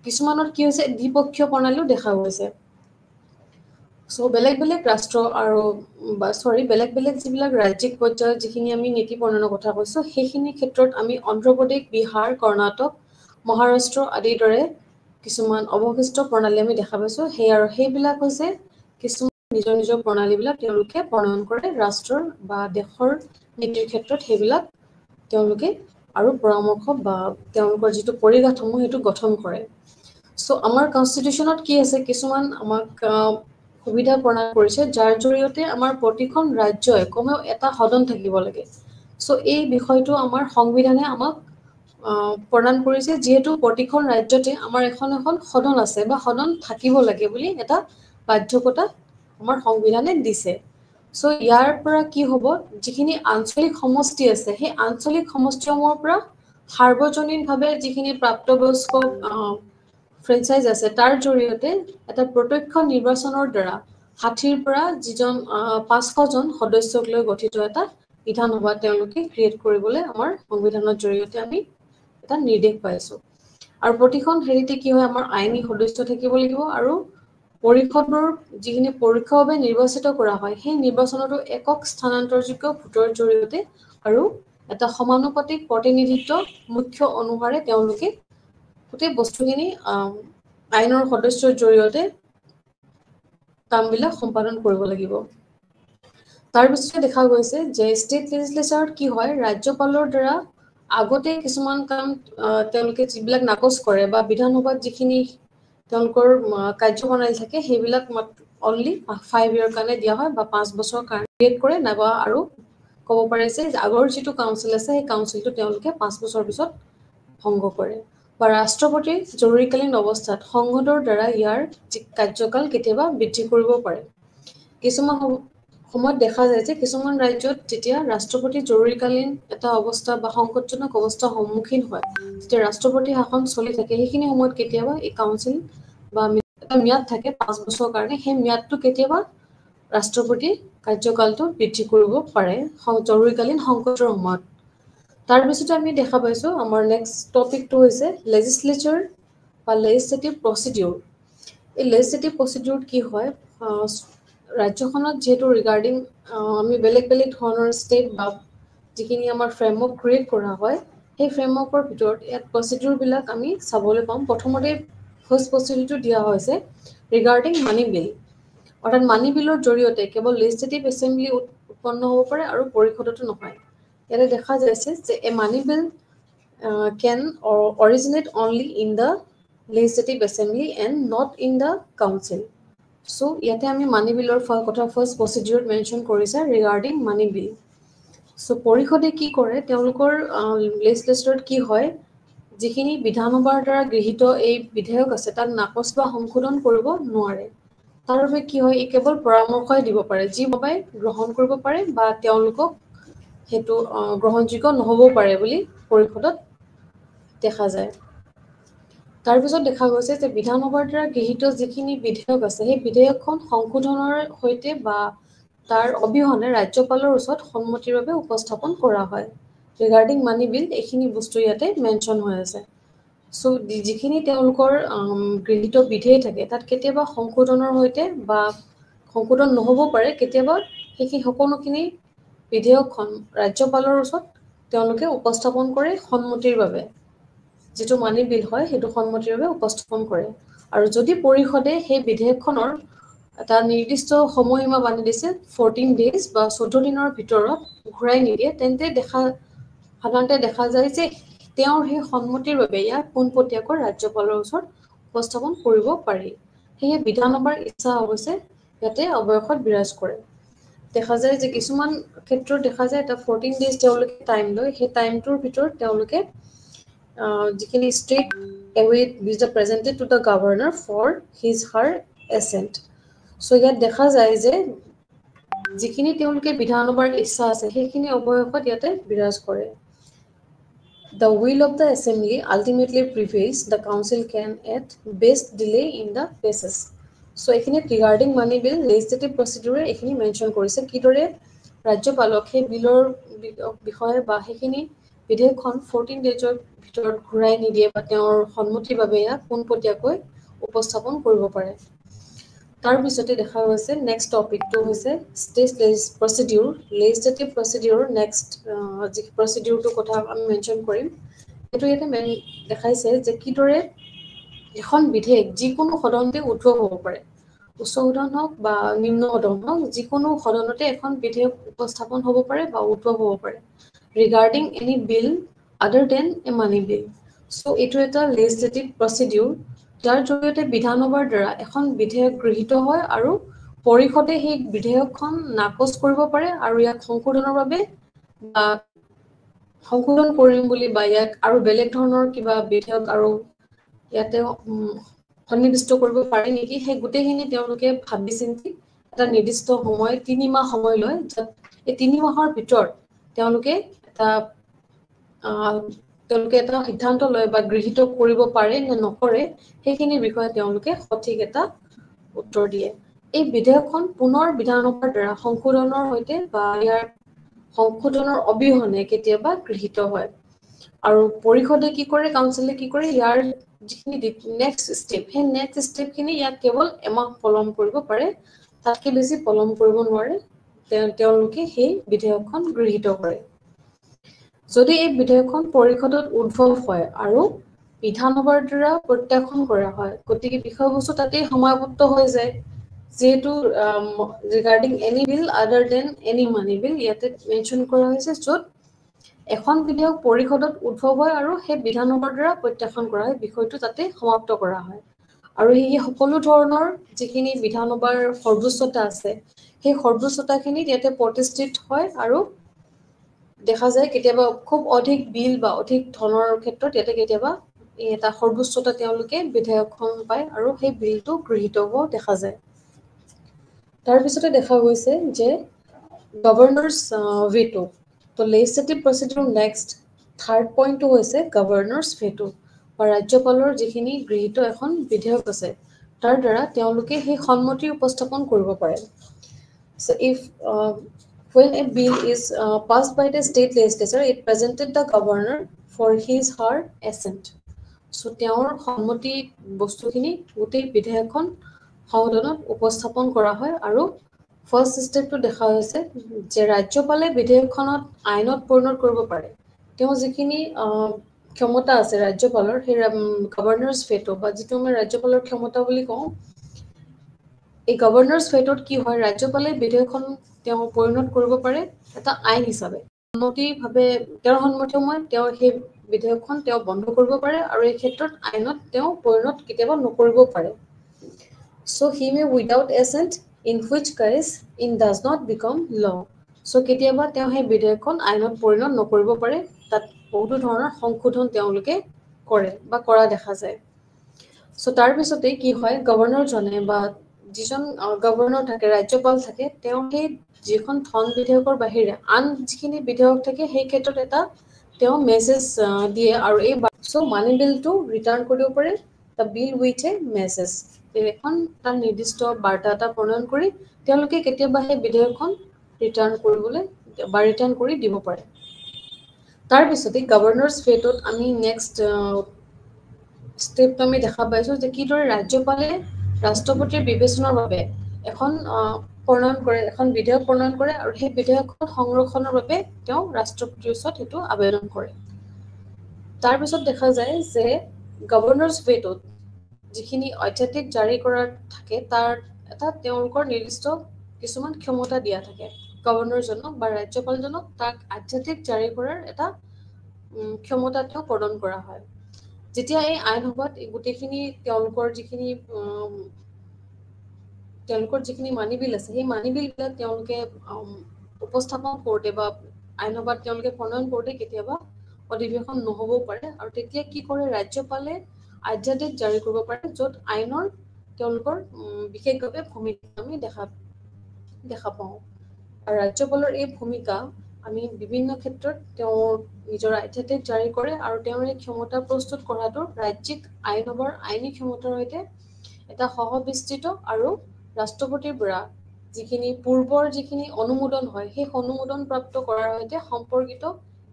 কিছুমানত কি হৈছে দ্বিপক্ষীয় প্ৰণালীও দেখা গৈছে সো বেলেগ বেলেগ ৰাষ্ট্ৰ আৰু বেলেগ বেলেগ যিবিলাক ৰাজ্যিক পৰ্যায়ত যিখিনি আমি নীতি প্ৰণয়নৰ কথা কৈছো সেইখিনি ক্ষেত্ৰত আমি অন্ধ্ৰপ্ৰদেশ বিহাৰ কৰ্ণাটক মহাৰাষ্ট্ৰ আদিৰ দৰে কিছুমান অৱশিষ্ট প্ৰণালী আমি দেখা পাইছো সেইবিলাক হৈছে কিছুমান নিজৰ নিজৰ প্ৰণালীবিলাক তেওঁলোকে প্ৰণয়ন কৰে ৰাষ্ট্ৰৰ বা দেশৰ নীতিৰ ক্ষেত্ৰত সেইবিলাক তেওঁলোকে আৰু পৰামৰ্শ বা তেওঁলোকৰ যিটো পৰিকাঠামো সেইটো গঠন কৰে সো আমাৰ কনষ্টিটিউচনত কি আছে কিছুমান আমাক সুবিধা প্ৰদান কৰিছে যাৰ জৰিয়তে আমাৰ প্ৰতিখন ৰাজ্যই কমেও এটা সদন থাকিব লাগে সো এই বিষয়টো আমাৰ সংবিধানে আমাক প্ৰদান কৰিছে যেহেতু প্ৰতিখন ৰাজ্যতে আমাৰ এখন সদন আছে বা সদন থাকিব লাগে বুলি এটা বাধ্যকতা আমাৰ সংবিধানে দিছে সো ইয়াৰ পৰা কি হ'ব যিখিনি আঞ্চলিক সমষ্টি আছে সেই আঞ্চলিক সমষ্টিসমূহৰ পৰা সাৰ্বজনীনভাৱে যিখিনি প্ৰাপ্তবয়স্ক ফ্ৰেঞ্চাইজ আছে তাৰ জৰিয়তে এটা প্ৰত্যক্ষ নিৰ্বাচনৰ দ্বাৰা 60ৰ পৰা যিজন 500জন সদস্যক লৈ গঠিত এটা বিধানসভা তেওঁলোকে ক্ৰিয়েট কৰিবলৈ আমাৰ সংবিধানৰ জৰিয়তে আমি এটা নিৰ্দেশ পাইছো আৰু প্ৰতিখন হেৰিতে কি হয় আমাৰ আইনী সদস্য থাকিব লাগিব আৰু পৰিষদৰ যিখিনি পৰোক্ষভাৱে নিৰ্বাচিত কৰা হয় সেই নিৰ্বাচনতো একক স্থানান্তৰযোগ্য ভোটৰ জৰিয়তে আৰু এটা সমানুপাতিক প্ৰতিনিধিত্ব মুখ্য অনুসাৰে তেওঁলোকে গোটেই বস্তুখিনি আইনৰ সদস্যৰ জৰিয়তে কামবিলাক সম্পাদন কৰিব লাগিব তাৰ পিছতে দেখা গৈছে যে ষ্টেট লেজিসলেচাৰত কি হয় ৰাজ্যপালৰ দ্বাৰা আগতে কিছুমান কাম তেওঁলোকে যিবিলাক নাকচ কৰে বা বিধানসভাত যিখিনি তেওঁলোকৰ কাৰ্যপ্ৰণালী থাকে সেইবিলাক অনলি 5 ইয়াৰ কাৰণে দিয়া হয় বা 5 বছৰ কাৰণে ক্ৰিয়েট কৰে নাইবা আৰু ক'ব পাৰে যে আগৰ যিটো কাউন্সিল আছে সেই কাউন্সিলটো তেওঁলোকে 5 বছৰ পিছত ভংগ কৰে বা ৰাষ্ট্ৰপতিৰ জৰুৰীকালীন অৱস্থাত সংসদৰ দ্বাৰা ইয়াৰ কাৰ্যকাল কেতিয়াবা বৃদ্ধি কৰিব পাৰে কিছুমান সময়ত দেখা যায় যে কিছুমান ৰাজ্যত যেতিয়া ৰাষ্ট্ৰপতি জৰুৰীকালীন এটা অৱস্থা বা সংকটজনক অৱস্থাৰ সন্মুখীন হয় যেতিয়া ৰাষ্ট্ৰপতি শাসন চলি থাকে সেইখিনি সময়ত কেতিয়াবা এই কাউন্সিল বা এটা ম্যাদ থাকে 5 বছৰৰ কাৰণে সেই ম্যাদটো কেতিয়াবা ৰাষ্ট্ৰপতি কাৰ্যকালটো বৃদ্ধি কৰিব পাৰে জৰুৰীকালীন সংকটৰ সময়ত তাৰ পিছতে আমি দেখা পাইছো আমাৰ নেক্সট টপিকটো হৈছে লেজিসলেচাৰ বা লেজিসলেটিভ প্ৰচিডিউৰ এই লেজিসলেটিভ প্ৰচিডিউৰত কি হয় ৰাজ্যখনত যেহেতু ৰিগাৰ্ডিং আমি বেলেগ বেলেগ ধৰণৰ ষ্টেট বা যিখিনি আমাৰ ফ্ৰেমৱৰ্ক ক্ৰিয়েট কৰা হয় সেই ফ্ৰেমৱৰ্কৰ ভিতৰত ইয়াত প্ৰচিডিউৰবিলাক আমি চাবলৈ পাম প্ৰথমতে ফাৰ্ষ্ট প্ৰচিডিউৰটো দিয়া হৈছে ৰিগাৰ্ডিং মানি বিল অৰ্থাৎ মানি বিলৰ জৰিয়তে কেৱল লেজিসলেটিভ এছেম্বলি উৎপন্ন হ'ব পাৰে আৰু পৰিষদতো নহয় ইয়াতে দেখা যাইছে যে এ মানি বিল can originate only in the legislative assembly and not in the council so ইয়াতে আমি মানি বিলৰ কথা ফাৰ্ষ্ট প্ৰচিডিউৰত মেনশ্যন কৰিছে ৰিগাৰ্ডিং মানি বিল সো পৰিষদে কি কৰে তেওঁলোকৰ লেজিসলেচাৰত কি হয় যিখিনি বিধানসভাৰ দ্বাৰা গৃহীত এই বিধেয়ক আছে তাক নাকচ বা সংশোধন কৰিব নোৱাৰে তাৰ বাবে কি হয় কেৱল পৰামৰ্শই দিব পাৰে যি বাবে গ্ৰহণ কৰিব পাৰে বা তেওঁলোকক হেতু গ্ৰহণযোগ্য নহব পাৰে বুলি পৰিষদত দেখা যায় তাৰ পিছত দেখা গৈছে যে বিধানসভাৰ দ্বাৰা গৃহীত যিখিনি বিধেয়ক আছে সেই বিধেয়কখন সংশোধনৰ হৈতে বা তাৰ অবিহনে ৰাজ্যপালৰ ওচৰত সন্মতিৰ বাবে উপস্থাপন কৰা হয় ৰিগাৰ্ডিং মানি বিল এইখিনি বস্তু ইয়াতে মেনশ্যন হৈ আছে সো যিখিনি তেওঁলোকৰ গৃহীত বিধেয় থাকে তাত কেতিয়াবা সংশোধনৰ হৈতে বা সংশোধন নহব পাৰে কেতিয়াবা সেইখিনি সকলোখিনি বিধেয়কখন ৰাজ্যপালৰ ওচৰত তেওঁলোকে উপস্থাপন কৰে সন্মতিৰ বাবে যেটো মানি বিল হয় হেতু সন্মতিৰ বাবে উপস্থাপন কৰে আৰু যদি পৰিষদে সেই বিধেয়কখনৰ এটা নিৰ্দিষ্ট সময়সীমা বান্ধি দিছে 14 ডেজ বা 14 দিনৰ ভিতৰত ঘূৰাই নিদিয়ে তেন্তে সাধাৰণতে দেখা যায় যে তেওঁৰ সেই সন্মতিৰ বাবে ইয়াক পোনপটীয়াকৈ ৰাজ্যপালৰ ওচৰত উপস্থাপন কৰিব পাৰি সেয়ে বিধানসভাৰ ইচ্ছা অৱশ্যে ইয়াতে অৱয়সত বিৰাজ কৰে দেখা যায় যে কিছুমান ক্ষেত্ৰত দেখা যায় এটা 14 ডেজ তেওঁলোকে টাইম লয় সেই টাইমটোৰ ভিতৰত তেওঁলোকে যিখিনি strict await which are presented to the governor for his her assent so ইয়াত দেখা যায় যে যিখিনি তেওঁলোকে বিধানসভাৰ ইচ্ছা আছে সেইখিনি অৱয়সত ইয়াতে বিৰাজ কৰে the will of the assembly ultimately prevails the council can at best delay in the basis so এখিনি regarding money bill legislative procedure এখিনি মেনশ্যন কৰিছে কিদৰে ৰাজ্যপালক সেই বিলৰ বিষয়ে বা সেইখিনি বিধেয়কখন 14 ডেজৰ ভিতৰত ঘূৰাই নিদিয়ে বা তেওঁৰ সন্মতিৰ বাবে ইয়াক পোনপটীয়াকৈ উপস্থাপন কৰিব পাৰে। তাৰ পিছতে দেখা গৈছে নেক্সট টপিকটো হৈছে state procedure legislative procedure next যি প্ৰচিডিউৰটো কথা আমি মেনশ্যন কৰিম এইটো ইয়াতে দেখাইছে যে কিদৰে এখন বিধেয়ক যিকোনো সদনতে উদ্ধৱ হ'ব পাৰে উচ্চ সদন হওক বা নিম্ন সদন হওক যিকোনো সদনতে এখন বিধেয়ক উপস্থাপন হ'ব পাৰে বা উদ্ধৱ হ'ব পাৰে ৰিগাৰ্ডিং এনি বিল আদাৰ দেন এ মানি বিল চ' এইটো এটা লেজিসলেটিভ প্ৰচিডিউৰ যাৰ জৰিয়তে বিধানসভাৰ দ্বাৰা এখন বিধেয়ক গৃহীত হয় আৰু পৰিষদে সেই বিধেয়কখন নাকচ কৰিব পাৰে আৰু ইয়াক সংশোধনৰ বাবে বা সংশোধন কৰিম বুলি বা ইয়াক আৰু বেলেগ ধৰণৰ কিবা বিধেয়ক আৰু ইয়াতে সন্নিৱিষ্ট কৰিব পাৰে নেকি সেই গোটেইখিনি তেওঁলোকে ভাবি চিন্তি এটা নিৰ্দিষ্ট সময় 3 মাহ সময় লয় যাত এই 3 মাহৰ ভিতৰত তেওঁলোকে এটা সিদ্ধান্ত লয় বা গৃহীত কৰিব পাৰে নে নকৰে সেইখিনিৰ বিষয়ে তেওঁলোকে সঠিক এটা উত্তৰ দিয়ে এই বিধেয়কখন পুনৰ বিধানসভাৰ দ্বাৰা সংশোধনৰ সৈতে বা ইয়াৰ সংশোধনৰ অবিহনে কেতিয়াবা গৃহীত হয় আৰু পৰিষদে কি কৰে কাউন্সিলে কি কৰে ইয়াৰ যিখিনি নেক্সট ষ্টেপ সেই নেক্সট ষ্টেপখিনি ইয়াক কেৱল এমাহ পলম কৰিব পাৰে তাতকৈ বেছি পলম কৰিব নোৱাৰে তেওঁলোকে সেই বিধেয়কখন গৃহীত কৰে যদি এই বিধেয়কখন পৰিষদত উদ্ভৱ হয় আৰু বিধানসভাৰ দ্বাৰা প্ৰত্যাখ্যান কৰা হয় গতিকে বিষয়বস্তু তাতেই সমাপ্ত হৈ যায় যেহেতু ৰিগাৰ্ডিং এনি বিল আদাৰ দেন এনি মানি বিল ইয়াতে মেনশ্যন কৰা হৈছে য'ত এখন বিধেয়ক পৰিষদত উদ্ভৱ হয় আৰু সেই বিধানসভাৰ দ্বাৰা প্ৰত্যাখ্যান কৰা হয় বিষয়টো তাতে সমাপ্ত কৰা হয় আৰু এই সকলো ধৰণৰ যিখিনি বিধানসভাৰ সৰ্বোচ্চতা আছে সেই সৰ্বোচ্চতাখিনি ইয়াতে প্ৰতিষ্ঠিত হয় আৰু দেখা যায় কেতিয়াবা খুব অধিক বিল বা অধিক ধনৰ ক্ষেত্ৰত ইয়াতে কেতিয়াবা এটা সৰ্বোচ্চতা তেওঁলোকে বিধেয়কখন পায় আৰু সেই বিলটো গৃহীত হোৱা দেখা যায় তাৰ পিছতে দেখা গৈছে যে গভৰ্ণৰ্ছ ভেটো তো লেজিসলেটিভ প্ৰচিডিউৰ নেক্সট থাৰ্ড পইণ্টটো হৈছে গভৰ্ণৰ্ছ ভেটো বা ৰাজ্যপালৰ যিখিনি গৃহীত এখন বিধেয়ক আছে তাৰ দ্বাৰা তেওঁলোকে সেই সন্মতি উপস্থাপন কৰিব পাৰে so if when a bill is passed by the state legislature it presented the governor for his her assent so তেওঁৰ সন্মতি বস্তুখিনি গোটেই বিধেয়কখন সংসদত উপস্থাপন কৰা হয় আৰু ফাৰ্ষ্ট ষ্টেপটো দেখা হৈছে যে ৰাজ্যপালে বিধেয়কখনত আইনত পৰিণত কৰিব পাৰে তেওঁ যিখিনি ক্ষমতা আছে ৰাজ্যপালৰ সেই গভৰ্ণৰ্ছ ভেটো বা যিটো আমি ৰাজ্যপালৰ ক্ষমতা বুলি কওঁ এই গভৰ্ণৰ্ছ ভেটোত কি হয় ৰাজ্যপালে বিধেয়কখন তেওঁ পৰিণত কৰিব পাৰে এটা আইন হিচাপে সন্মতিভাৱে তেওঁৰ সন্মতিসমূহে তেওঁ সেই বিধেয়কখন তেওঁ বন্ধ কৰিব পাৰে আৰু এই ক্ষেত্ৰত আইনত তেওঁ পৰিণত কেতিয়াবা নকৰিব পাৰে so he may without assent in which case it does not become law so কেতিয়াবা তেওঁ সেই বিধেয়কখন আইনত পৰিণত নকৰিব পাৰে তাত বহুতো ধৰণৰ সংশোধন তেওঁলোকে কৰে বা কৰা দেখা যায় so তাৰ পিছতে কি হয় গভৰ্ণৰজনে বা যিজন গভৰ্ণৰ থাকে ৰাজ্যপাল থাকে তেওঁ সেই যিখন ধন বিধেয়কৰ বাহিৰে আন যিখিনি বিধেয়ক থাকে সেই ক্ষেত্ৰত এটা তেওঁ মেছেজ দিয়ে আৰু এই সো মানি বিলটো ৰিটাৰ্ণ কৰিব পাৰে the bill with a message এখন তাৰ নিৰ্দিষ্ট বাৰ্তা এটা প্ৰণয়ন কৰি তেওঁলোকে কেতিয়াবা সেই বিধেয়কখন ৰিটাৰ্ণ কৰিবলৈ বা ৰিটাৰ্ণ কৰি দিব পাৰে তাৰ পিছতে গভৰ্ণৰ্ছ ভেটোত আমি নেক্সট ষ্টেপটো আমি দেখা পাইছোঁ যে কিদৰে ৰাজ্যপালে ৰাষ্ট্ৰপতিৰ বিবেচনাৰ বাবে এখন প্ৰণয়ন কৰে এখন বিধেয়ক প্ৰণয়ন কৰে আৰু সেই বিধেয়কখন সংৰক্ষণৰ বাবে তেওঁ ৰাষ্ট্ৰপতিৰ ওচৰত সেইটো আবেদন কৰে তাৰ পিছত দেখা যায় যে গভৰ্ণৰ্ছ ভেটোত যিখিনি অধ্যাদেশ জাৰি কৰাৰ থাকে তাৰ এটা তেওঁলোকৰ নিৰ্দিষ্ট কিছুমান ক্ষমতা দিয়া থাকে গভৰ্ণৰজনক বা ৰাজ্যপালজনক তাক অধ্যাদেশ জাৰি কৰাৰ এটা ক্ষমতা তেওঁ প্ৰদান কৰা হয় যেতিয়া এই আইনসভাত গোটেইখিনি তেওঁলোকৰ যিখিনি মানি বিল আছে সেই মানি বিলবিলাক তেওঁলোকে উপস্থাপন কৰোঁতে বা আইনসভাত তেওঁলোকে প্ৰণয়ন কৰোঁতে কেতিয়াবা অধিৱেশন নহ'বও পাৰে আৰু তেতিয়া কি কৰে ৰাজ্যপালে অধ্যাদেশ জাৰি কৰিব পাৰে য'ত আইনৰ তেওঁলোকৰ বিশেষভাৱে ভূমিকা আমি দেখা পাওঁ আৰু ৰাজ্যপালৰ এই ভূমিকা আমি বিভিন্ন ক্ষেত্ৰত তেওঁৰ নিজৰ অধ্যাদেশ জাৰি কৰে আৰু তেওঁৰ এই ক্ষমতা প্ৰস্তুত কৰাটো ৰাজ্যিক আইনসভাৰ আইনী ক্ষমতাৰ সৈতে এটা সহবিস্তৃত আৰু ৰাষ্ট্ৰপতিৰ পৰা যিখিনি পূৰ্বৰ যিখিনি অনুমোদন হয় সেই অনুমোদন প্ৰাপ্ত কৰাৰ সৈতে সম্পৰ্কিত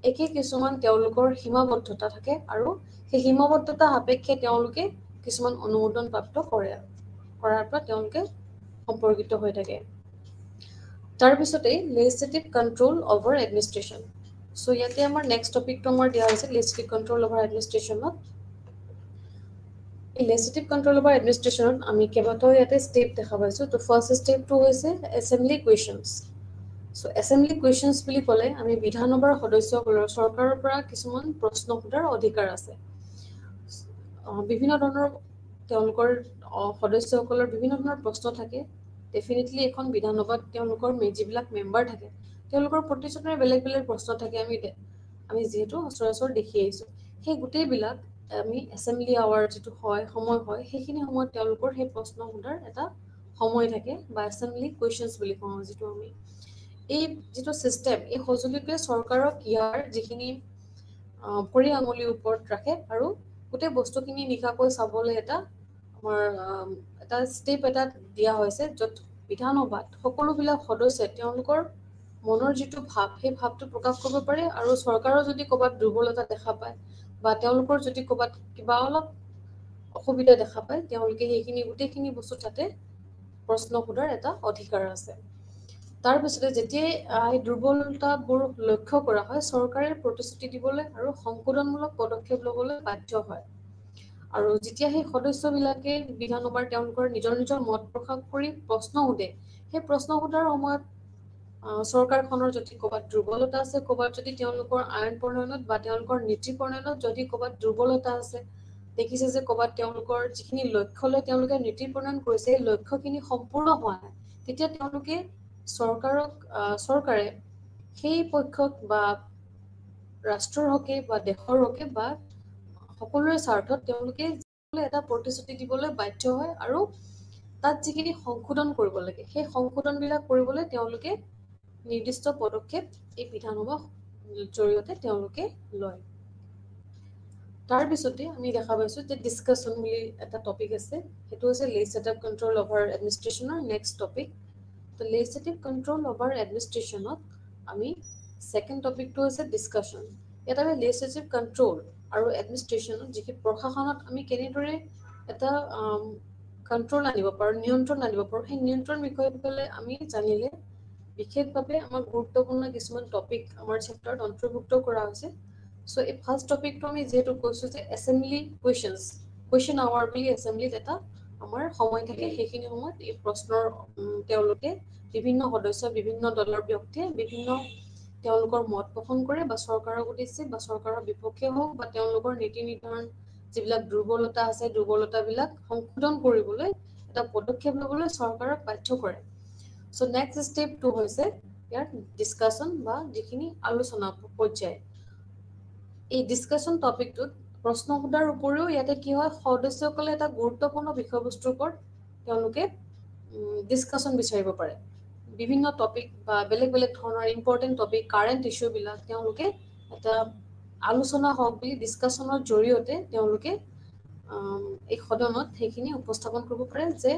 একে কিছুমান তেওঁলোকৰ সীমাবদ্ধতা থাকে আৰু সেই সীমাবদ্ধতা সাপেক্ষে তেওঁলোকে কিছুমান অনুমোদন প্ৰাপ্ত কৰাৰ পৰা তেওঁলোকে সম্পৰ্কিত হৈ থাকে তাৰ পিছতে legislative control over administration so ইয়াতে আমাৰ নেক্সট টপিকটো আমাৰ দিয়া হৈছে legislative control over administration legislative control over administration আমি কেইবাটাও ইয়াতে স্টেপ দেখা পাইছো তো ফাৰ্স্ট স্টেপটো হৈছে assembly questions So assembly questions বুলি ক'লে আমি বিধানসভাৰ সদস্যসকলৰ চৰকাৰৰ পৰা কিছুমান প্ৰশ্ন সোধাৰ অধিকাৰ আছে বিভিন্ন ধৰণৰ তেওঁলোকৰ সদস্যসকলৰ বিভিন্ন ধৰণৰ প্ৰশ্ন থাকে ডেফিনেটলি এখন বিধানসভাত তেওঁলোকৰ যিবিলাক মেম্বাৰ থাকে তেওঁলোকৰ প্ৰতিজনৰে বেলেগ বেলেগ প্ৰশ্ন থাকে আমি যেহেতু সচৰাচৰ দেখি আহিছো সেই গোটেইবিলাক আমি এছেম্বলি আৱাৰ যেটো হয় সময় হয় সেইখিনি সময়ত তেওঁলোকৰ সেই প্ৰশ্ন সোধাৰ এটা সময় থাকে বা এছেম্বলি কোৱেশ্চনছ বুলি কওঁ যেটো আমি এই যেটো সিস্টেম এই সজুলিটোৱে চৰকাৰক ইয়াৰ যিখিনি পৰি আঙুলিৰ ওপৰত ৰাখে আৰু গোটেই বস্তুখিনি নিকাকৈ চাবলৈ এটা আমাৰ এটা স্টেপ এটা দিয়া হৈছে য'ত বিধানসভাত সকলোবিলাক সদস্যই তেওঁলোকৰ মনৰ যেটো ভাৱ সেই ভাৱটো প্ৰকাশ কৰিব পাৰে আৰু চৰকাৰৰ যদি ক'বাত দুৰ্বলতা দেখা পায় বা তেওঁলোকৰ যদি ক'বাত কিবা অলপ অসুবিধা দেখা পায় তেওঁলোকে সেইখিনি গোটেইখিনি বস্তু তাতে প্ৰশ্ন সোধাৰ এটা অধিকাৰ আছে তাৰ পিছতে যেতিয়া এই দুৰ্বলতাবোৰ লক্ষ্য কৰা হয় চৰকাৰে প্ৰতিশ্ৰুতি দিবলৈ আৰু সংশোধনমূলক পদক্ষেপ ল'বলৈ বাধ্য হয় আৰু যেতিয়া সেই সদস্যবিলাকে বিধানসভাৰ তেওঁলোকৰ নিজৰ নিজৰ মত প্ৰকাশ কৰি প্ৰশ্ন সোধে সেই প্ৰশ্ন সোধাৰ সময়ত চৰকাৰখনৰ যদি ক'বাত দুৰ্বলতা আছে ক'বাত যদি তেওঁলোকৰ আইন প্ৰণয়নত বা তেওঁলোকৰ নীতি প্ৰণয়নত যদি ক'বাত দুৰ্বলতা আছে দেখিছে যে ক'বাত তেওঁলোকৰ যিখিনি লক্ষ্য লৈ তেওঁলোকে নীতি প্ৰণয়ন কৰিছে সেই লক্ষ্যখিনি সম্পূৰ্ণ হোৱা নাই তেতিয়া তেওঁলোকে চৰকাৰে সেই পক্ষক বা ৰাষ্ট্ৰৰ হকে বা দেশৰ হকে বা সকলোৰে স্বাৰ্থত তেওঁলোকে এটা প্ৰতিশ্ৰুতি দিবলৈ বাধ্য হয় আৰু তাত যিখিনি সংশোধন কৰিব লাগে সেই সংশোধনবিলাক কৰিবলৈ তেওঁলোকে নিৰ্দিষ্ট পদক্ষেপ এই বিধানসভা জৰিয়তে তেওঁলোকে লয় তাৰ পিছতে আমি দেখা পাইছো যে ডিসকাশন বুলি এটা টপিক আছে হেতু হৈছে legislative control over administrationৰ নেক্সট টপিক তো legislative control over administrationত আমি সেকেন্ড টপিকটো হৈছে ডিসকাশন এটা legislative control আৰু এডমিনিষ্ট্ৰেশ্যনত যিকি প্ৰশাসনত আমি কেনেদৰে এটা কন্ট্ৰোল আনিব পাৰো নিয়ন্ত্ৰণ আনিব পাৰো সেই নিয়ন্ত্ৰণ বিষয়ে আমি জানিলে বিশেষভাৱে আমাৰ গুৰুত্বপূৰ্ণ কিছুমান টপিক আমাৰ চেপ্টাৰত অন্তৰ্ভুক্ত কৰা হৈছে সো এই ফাৰ্স্ট টপিকটো আমি যেহেতু কৈছো যে এছেম্বলি কোৱেশ্চন আৱাৰ বুলি এছেম্বলিত এটা আমাৰ সময় থাকে সেইখিনি সময়ত এই প্ৰশ্নৰ তেওঁলোকে বিভিন্ন সদস্য বিভিন্ন দলৰ ব্যক্তিয়ে বিভিন্ন তেওঁলোকৰ মত পোষণ কৰে বা চৰকাৰক উদ্দেশ্যে বা চৰকাৰৰ বিপক্ষে হওক বা তেওঁলোকৰ নীতি নিৰ্ধাৰণ যিবিলাক দুৰ্বলতা আছে দুৰ্বলতাবিলাক সংশোধন কৰিবলৈ এটা পদক্ষেপ ল'বলৈ চৰকাৰক বাধ্য কৰে সো নেক্সট স্টেপটো হৈছে ইয়াৰ ডিসকাশন বা যিখিনি আলোচনা পৰ্যায় এই ডিসকাশন টপিকটোত প্ৰশ্ন সোধাৰ উপৰিও ইয়াতে কি হয় সদস্যসকলে এটা গুৰুত্বপূৰ্ণ বিষয়বস্তুৰ ওপৰত তেওঁলোকে ডিসকাশন বিচাৰিব পাৰে বিভিন্ন টপিক বা বেলেগ বেলেগ ধৰণৰ ইম্পৰ্টেন্ট টপিক কাৰেন্ট ইস্যু বিলাক তেওঁলোকে এটা আলোচনা হওক বুলি ডিসকাশনৰ জৰিয়তে তেওঁলোকে এই সদনত সেইখিনি উপস্থাপন কৰিব পাৰে যে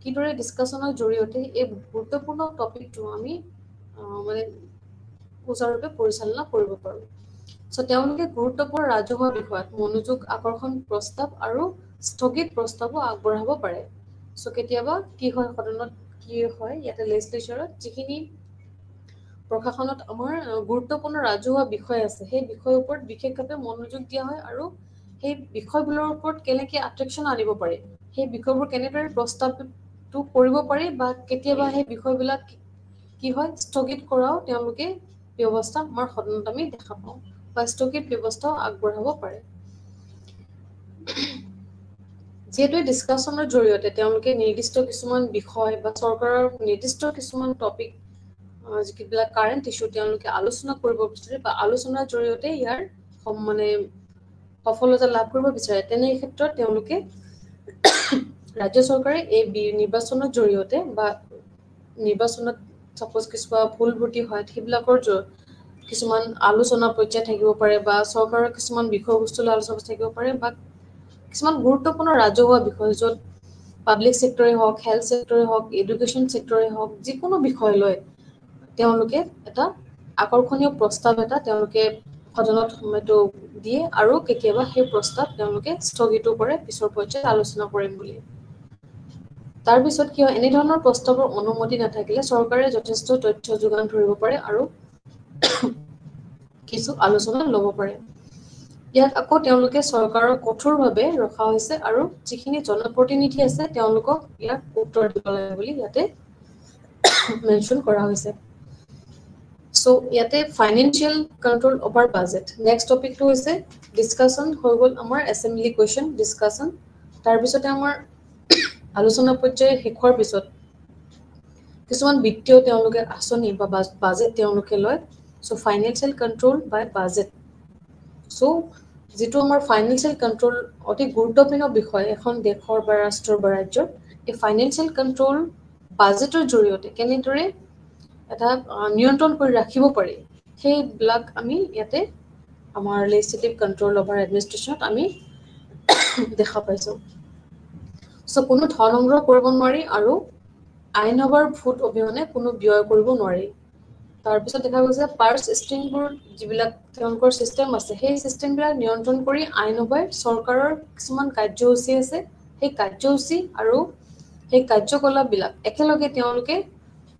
কিদৰে ডিসকাশনৰ জৰিয়তে এই গুৰুত্বপূৰ্ণ টপিকটো আমি মানে সুচাৰুৰূপে পৰিচালনা কৰিব পাৰো সো তেওঁলোকে গুৰুত্বপূৰ্ণ ৰাজহুৱা বিষয়ত মনোযোগ আকৰ্ষণ প্ৰস্তাৱ আৰু স্থগিত প্ৰস্তাৱো আগবঢ়াব পাৰে সো কেতিয়াবা কি হয় সদনত কি হয় ইয়াতে লেজিসলেচাৰত যিখিনি প্ৰশাসনত আমাৰ গুৰুত্বপূৰ্ণ ৰাজহুৱা বিষয় আছে সেই বিষয়ৰ ওপৰত বিশেষভাৱে মনোযোগ দিয়া হয় আৰু সেই বিষয়বোৰৰ ওপৰত কেনেকৈ আট্ৰেকচন আনিব পাৰি সেই বিষয়বোৰ কেনেদৰে প্ৰস্তাৱটো কৰিব পাৰি বা কেতিয়াবা সেই বিষয়বিলাক কি হয় স্থগিত কৰাও তেওঁলোকে ব্যৱস্থা আমাৰ সদনত আমি দেখা পাওঁ বা স্থগিত ব্যৱস্থাও আগবঢ়াব পাৰে যেহেতু ডিসকাশনৰ জৰিয়তে তেওঁলোকে নিৰ্দিষ্ট কিছুমান বিষয় বা চৰকাৰৰ নিৰ্দিষ্ট কিছুমান টপিক যিবিলাক কাৰেন্ট ইস্যু তেওঁলোকে আলোচনা কৰিব বিচাৰে বা আলোচনাৰ জৰিয়তে ইয়াৰ মানে সফলতা লাভ কৰিব বিচাৰে তেনে ক্ষেত্ৰত তেওঁলোকে ৰাজ্য চৰকাৰে এই নিৰ্বাচনৰ জৰিয়তে বা নিৰ্বাচনত সাপোজ কিছুমান ভুল ভুটি হয় সেইবিলাকৰ কিছুমান আলোচনা পৰ্যায় থাকিব পাৰে বা চৰকাৰৰ কিছুমান বিষয়বস্তু আলোচনা থাকিব পাৰে বা কিছুমান গুৰুত্বপূৰ্ণ ৰাজহুৱা বিষয় য'ত পাব্লিক সেক্টৰে হওক হেলথ সেক্টৰে হওক এডুকেশ্যন সেক্টৰে হওক যিকোনো বিষয় লৈ তেওঁলোকে এটা আকৰ্ষণীয় প্ৰস্তাৱ এটা তেওঁলোকে সদনত সময়টো দিয়ে আৰু কেতিয়াবা সেই প্ৰস্তাৱ তেওঁলোকে স্থগিত কৰে পিছৰ পৰ্যায়ত আলোচনা কৰিম বুলি তাৰ পিছত কি হয় এনে ধৰণৰ প্ৰস্তাৱৰ অনুমতি নাথাকিলে চৰকাৰে যথেষ্ট তথ্য যোগান ধৰিব পাৰে আৰু কিছু আলোচনা ল'ব পাৰে ইয়াক আকৌ তেওঁলোকে চৰকাৰৰ কঠোৰভাৱে ৰখা হৈছে আৰু যিখিনি জনপ্ৰতিনিধি আছে তেওঁলোকক ইয়াক উত্তৰ দিব লাগে বুলি ইয়াতে মেনশ্যন কৰা হৈছে So, ইয়াতে financial control over budget. Next topic to is discussion. হৈ গ'ল আমাৰ assembly question discussion. তাৰ পিছতে আমাৰ আলোচনা পৰ্যায় শেষৰ পিছত কিছুমান বিত্তীয় তেওঁলোকে আঁচনি বা বাজেট তেওঁলোকে লয় so financial control by budget so যেটো আমাৰ financial control অতি গুৰুত্বপূৰ্ণ বিষয় এখন দেশৰ বা ৰাষ্ট্ৰৰ বা ৰাজ্যৰ এই financial control বাজেটৰ জৰিয়তে কেনেদৰে এটা নিয়ন্ত্ৰণ কৰি ৰাখিব পাৰি সেই ব্লক আমি ইয়াতে আমাৰ legislative control over administration আমি দেখা পাইছো সো কোনো ধন সংগ্ৰহ কৰিব নোৱাৰি আৰু আইনসভাৰ ভোট অবিহনে কোনো ব্যয় কৰিব নোৱাৰি তাৰ পিছত দেখা গৈছে পাৰ্স ষ্ট্ৰিংবোৰ যিবিলাক তেওঁলোকৰ সিস্টেম আছে সেই সিস্টেমবিলাক নিয়ন্ত্ৰণ কৰি আইনসভাই চৰকাৰৰ কিছুমান কাৰ্যসূচী আছে সেই কাৰ্যসূচী আৰু সেই কাৰ্যকলাপবিলাক একেলগে তেওঁলোকে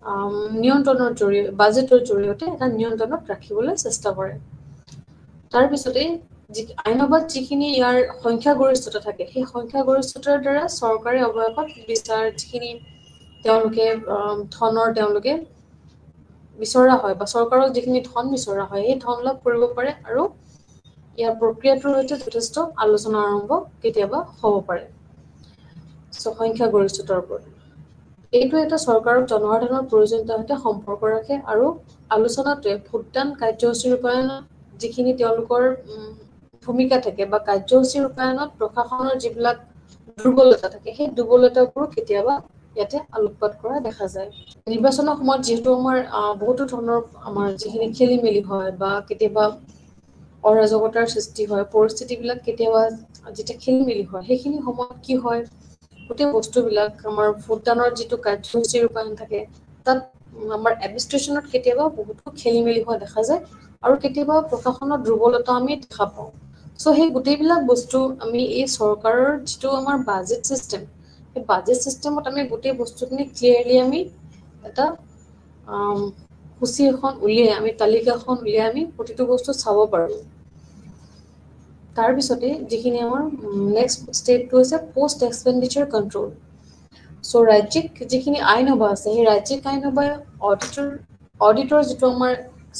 নিয়ন্ত্ৰণৰ জৰিয়তে বাজেটৰ জৰিয়তে এটা নিয়ন্ত্ৰণত ৰাখিবলৈ চেষ্টা কৰে তাৰ পিছতে আইনসভাত যিখিনি ইয়াৰ সংখ্যাগৰিষ্ঠতা থাকে সেই সংখ্যাগৰিষ্ঠতাৰ দ্বাৰা চৰকাৰে অৱয়বত বিচাৰ যিখিনি তেওঁলোকে ধনৰ তেওঁলোকে বিচৰা হয় বা চৰকাৰৰ যিখিনি ধন বিচৰা হয় এই ধন লাভ কৰিব পাৰে আৰু ইয়াৰ প্ৰক্ৰিয়াটোৰ সৈতে যথেষ্ট আলোচনা আৰম্ভ কেতিয়াবা হ'ব পাৰে সংখ্যাগৰিষ্ঠতাৰ ওপৰত এইটো এটা চৰকাৰৰ জনসাধাৰণৰ প্ৰয়োজনীয়তাৰ সৈতে সম্পৰ্ক ৰাখে আৰু আলোচনাটোৱে ভোটদান কাৰ্যসূচী ৰূপায়ণত যিখিনি তেওঁলোকৰ ভূমিকা থাকে বা কাৰ্যসূচী ৰূপায়ণত প্ৰশাসনৰ যিবিলাক দুৰ্বলতা থাকে সেই দুৰ্বলতাবোৰ কেতিয়াবা ইয়াতে আলোকপাত কৰা দেখা যায় নিৰ্বাচনৰ সময়ত যেহেতু আমাৰ বহুতো ধৰণৰ আমাৰ যিখিনি খেলিমেলি হয় বা কেতিয়াবা অৰাজকতাৰ সৃষ্টি হয় পৰিস্থিতিবিলাক কেতিয়াবা যেতিয়া খেলিমেলি হয় সেইখিনি সময়ত কি হয় গোটেই বস্তুবিলাক আমাৰ ভোটদানৰ যিটো কাৰ্যসূচী ৰূপায়ণ থাকে তাত আমাৰ এডমিনিষ্ট্ৰেশ্যনত কেতিয়াবা বহুতো খেলিমেলি হোৱা দেখা যায় আৰু কেতিয়াবা প্ৰশাসনৰ দুৰ্বলতা আমি দেখা পাওঁ সো সেই গোটেইবিলাক বস্তু আমি এই চৰকাৰৰ যিটো আমাৰ বাজেট সিস্টেম এই বাজেট সিস্টেমত আমি গোটেই বস্তুখিনি ক্লিয়াৰলি আমি এটা সূচী এখন উলিয়াই আমি তালিকাখন উলিয়াই আমি প্ৰতিটো বস্তু চাব পাৰোঁ তাৰ পিছতে যিখিনি আমাৰ নেক্সট ষ্টেপটো হৈছে পোষ্ট এক্সপেণ্ডিচাৰ কণ্ট্ৰল সো ৰাজ্যিক যিখিনি আইনসভা আছে সেই ৰাজ্যিক আইনসভাই অডিটৰ যিটো আমাৰ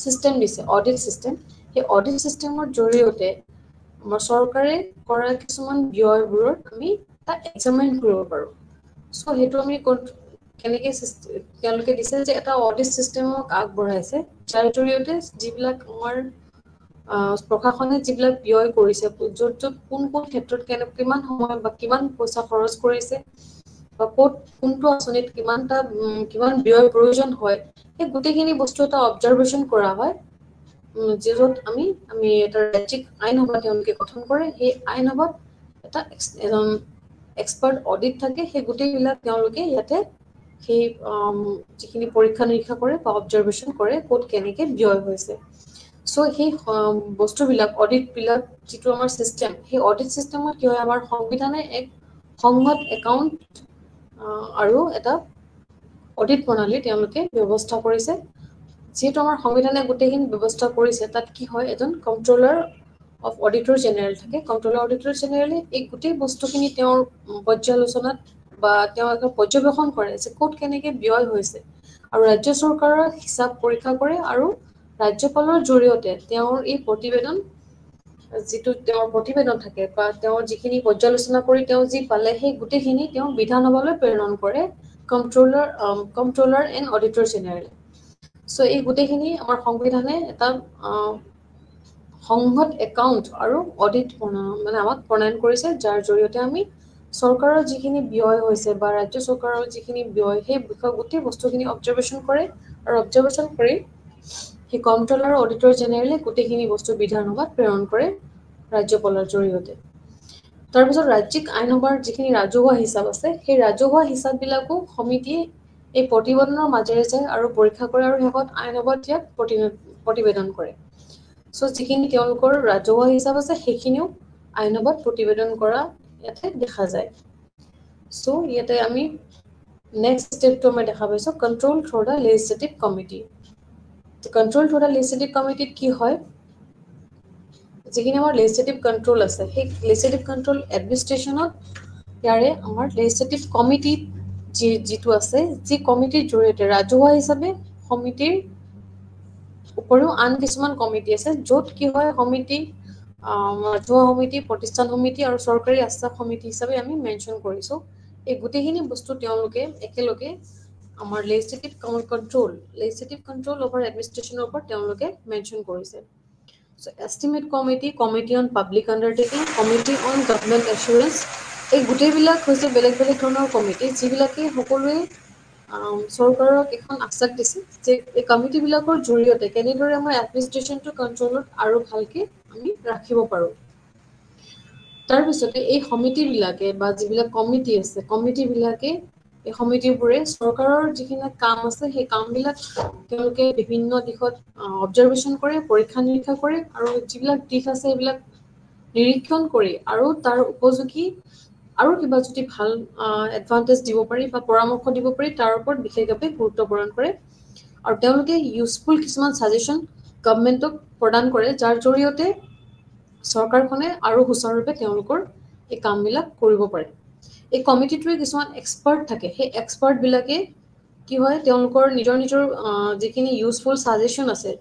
সিস্টেম দিছে অডিট সিস্টেম সেই অডিট সিস্টেমৰ জৰিয়তে আমাৰ চৰকাৰে কৰা কিছুমান ব্যয়বোৰৰ আমি তাক এক্সামিন কৰিব পাৰোঁ সো সেইটো আমি কেনেকৈ তেওঁলোকে দিছে যে এটা অডিট সিস্টেমক আগবঢ়াইছে যাৰ জৰিয়তে যিবিলাক আমাৰ প্ৰশাসনে যিবিলাক ব্যয় কৰিছে য'ত য'ত কোন ক্ষেত্ৰত কিমান সময় বা কিমান পইচা খৰচ কৰিছে বা ক'ত কোনটো আঁচনিত কিমান ব্যয়ৰ প্ৰয়োজন হয় সেই গোটেইখিনি বস্তু এটা অবজাৰভেশ্যন কৰা হয় য'ত আমি এটা ৰাজ্যিক আইনসভা তেওঁলোকে গঠন কৰে সেই আইনসভাত এটা এজন এক্সপাৰ্ট অডিট থাকে সেই গোটেইবিলাক তেওঁলোকে ইয়াতে সেই যিখিনি পৰীক্ষা নিৰীক্ষা কৰে বা অবজাৰভেশ্যন কৰে ক'ত কেনেকৈ ব্যয় হৈছে সো সেই বস্তুবিলাক অডিটবিলাক যিটো আমাৰ সিস্টেম সেই অডিট সিস্টেমত কি হয় আমাৰ সংবিধানে এক সংহত একাউণ্ট আৰু এটা অডিট প্ৰণালী তেওঁলোকে ব্যৱস্থা কৰিছে যেহেতু আমাৰ সংবিধানে গোটেইখিনি ব্যৱস্থা কৰিছে তাত কি হয় এজন কন্ট্ৰলাৰ অফ অডিটৰ জেনেৰেল থাকে কন্ট্ৰলাৰ অডিটৰ জেনেৰেলে এই গোটেই বস্তুখিনি তেওঁৰ পৰ্যালোচনাত বা তেওঁ এটা পৰ্যবেক্ষণ কৰে যে ক'ত কেনেকৈ ব্যয় হৈছে আৰু ৰাজ্য চৰকাৰৰ হিচাপ পৰীক্ষা কৰে আৰু ৰাজ্যপালৰ জৰিয়তে তেওঁৰ এই প্ৰতিবেদন যিটো তেওঁৰ প্ৰতিবেদন থাকে বা তেওঁৰ যিখিনি পৰ্যালোচনা কৰি তেওঁ যি পালে সেই গোটেইখিনি তেওঁ বিধানসভালৈ প্ৰেৰণ কৰে controller and auditor general so এই গোটেইখিনি আমাৰ সংবিধানে এটা সংহত একাউণ্ট আৰু অডিট মানে আমাক প্ৰণয়ন কৰিছে যাৰ জৰিয়তে আমি চৰকাৰৰ যিখিনি ব্যয় হৈছে বা ৰাজ্য চৰকাৰৰ যিখিনি ব্যয় সেই বিষয়ে গোটেই বস্তুখিনি অবজাৰভেশ্যন কৰে আৰু অবজাৰভেশ্যন কৰি সেই কন্ট্ৰলাৰ অডিটৰ জেনেৰেলে গোটেইখিনি বস্তু বিধানসভাত প্ৰেৰণ কৰে ৰাজ্যপালৰ জৰিয়তে তাৰপিছত ৰাজ্যিক আইনসভাৰ যিখিনি ৰাজহুৱা হিচাপ আছে সেই ৰাজহুৱা হিচাপবিলাকো সমিতিয়ে এই প্ৰতিবেদনৰ মাজেৰে যায় আৰু পৰীক্ষা কৰে আৰু শেষত আইনসভাত ইয়াক প্ৰতিবেদন কৰে সো যিখিনি তেওঁলোকৰ ৰাজহুৱা হিচাপ আছে সেইখিনিও আইনসভাত প্ৰতিবেদন কৰা ইয়াতে দেখা যায় সো ইয়াতে আমি নেক্সট স্টেপটো আমি দেখা পাইছো কন্ট্ৰোল থ্ৰু দা লেজিসলেটিভ কমিটি কন্ট্ৰোল থ্ৰু দা লেজিসলেটিভ কমিটিত কি হয় যিখিনি আমাৰ লেজিসলেটিভ কন্ট্ৰোল আছে সেই লেজিসলেটিভ কন্ট্ৰোল এডমিনিষ্ট্ৰেশ্যনত ইয়াৰে আমাৰ লেজিসলেটিভ কমিটি যিটো আছে যি কমিটিৰ জৰিয়তে ৰাজহুৱা হিচাপে সমিতিৰ উপৰিও আন কিছুমান কমিটি আছে য'ত কি হয় সমিতি ৰাজহুৱা সমিতি প্ৰতিষ্ঠান সমিতি আৰু চৰকাৰী আশ্বাস সমিতি হিচাপে আমি মেনশ্যন কৰিছো এই গোটেইখিনি বস্তু তেওঁলোকে একেলগে আমাৰ লেজিসলেটিভ কন্ট্ৰোল অভাৰ এডমিনিষ্ট্ৰেশ্যনৰ ওপৰত তেওঁলোকে মেনশ্যন কৰিছে So estimate committee on public undertaking, committee on government assurance, এই গোটেইবিলাক হৈছে বেলেগ বেলেগ ধৰণৰ কমিটি যিবিলাকে সকলোৱে চৰকাৰক এখন আশ্বাস দিছে যে এই কমিটিবিলাকৰ জৰিয়তে কেনেদৰে আমাৰ এডমিনিষ্ট্ৰেশ্যনটো কণ্ট্ৰলত আৰু ভালকে আমি ৰাখিব পাৰোঁ তাৰপিছতে এই সমিতিবিলাকে বা যিবিলাক কমিটি আছে কমিটিবিলাকে এই সমিতিবোৰে চৰকাৰৰ যিখিনি কাম আছে সেই কামবিলাক তেওঁলোকে বিভিন্ন দিশত অবজাৰভেশ্যন কৰে পৰীক্ষা নিৰীক্ষা কৰে আৰু যিবিলাক দিশ আছে এইবিলাক নিৰীক্ষণ কৰি আৰু তাৰ উপযোগী আৰু কিবা যদি ভাল এডভান্টেজ দিব পাৰি বা পৰামৰ্শ দিব পাৰি তাৰ ওপৰত বিশেষভাৱে গুৰুত্ব প্ৰদান কৰে আৰু তেওঁলোকে ইউজফুল কিছুমান সাজেশন গভৰ্ণমেণ্টক প্ৰদান কৰে যাৰ জৰিয়তে চৰকাৰখনে আৰু সুচাৰুৰূপে তেওঁলোকৰ এই কামবিলাক কৰিব পাৰে এই কমিটিটোৱে কিছুমান এক্সপাৰ্ট থাকে সেই এক্সপাৰ্টবিলাকে কি হয় তেওঁলোকৰ নিজৰ যিখিনি ইউজফুল সাজেশন আছে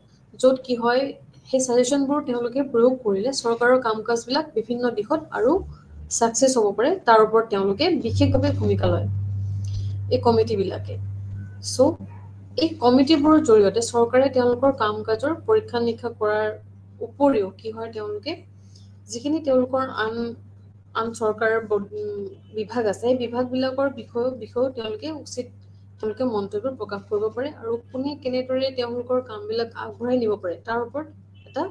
য'ত কি হয় সেই সাজেশনবোৰ তেওঁলোকে প্ৰয়োগ কৰিলে চৰকাৰৰ কাম কাজবিলাক বিভিন্ন দিশত আৰু সাকসেস হ'ব পাৰে তাৰ ওপৰত তেওঁলোকে বিশেষভাৱে ভূমিকা লয় এই কমিটিবিলাকে সো এই কমিটিবোৰৰ জৰিয়তে চৰকাৰে তেওঁলোকৰ কাম কাজৰ পৰীক্ষা নিৰীক্ষা কৰাৰ উপৰিও কি হয় তেওঁলোকে যিখিনি তেওঁলোকৰ আন চৰকাৰৰ বিভাগ আছে সেই বিভাগবিলাকৰ বিষয়েও তেওঁলোকে মন্তব্য প্ৰকাশ কৰিব পাৰে আৰু কোনে কেনেদৰে তেওঁলোকৰ কামবিলাক আগবঢ়াই নিব পাৰে তাৰ ওপৰত এটা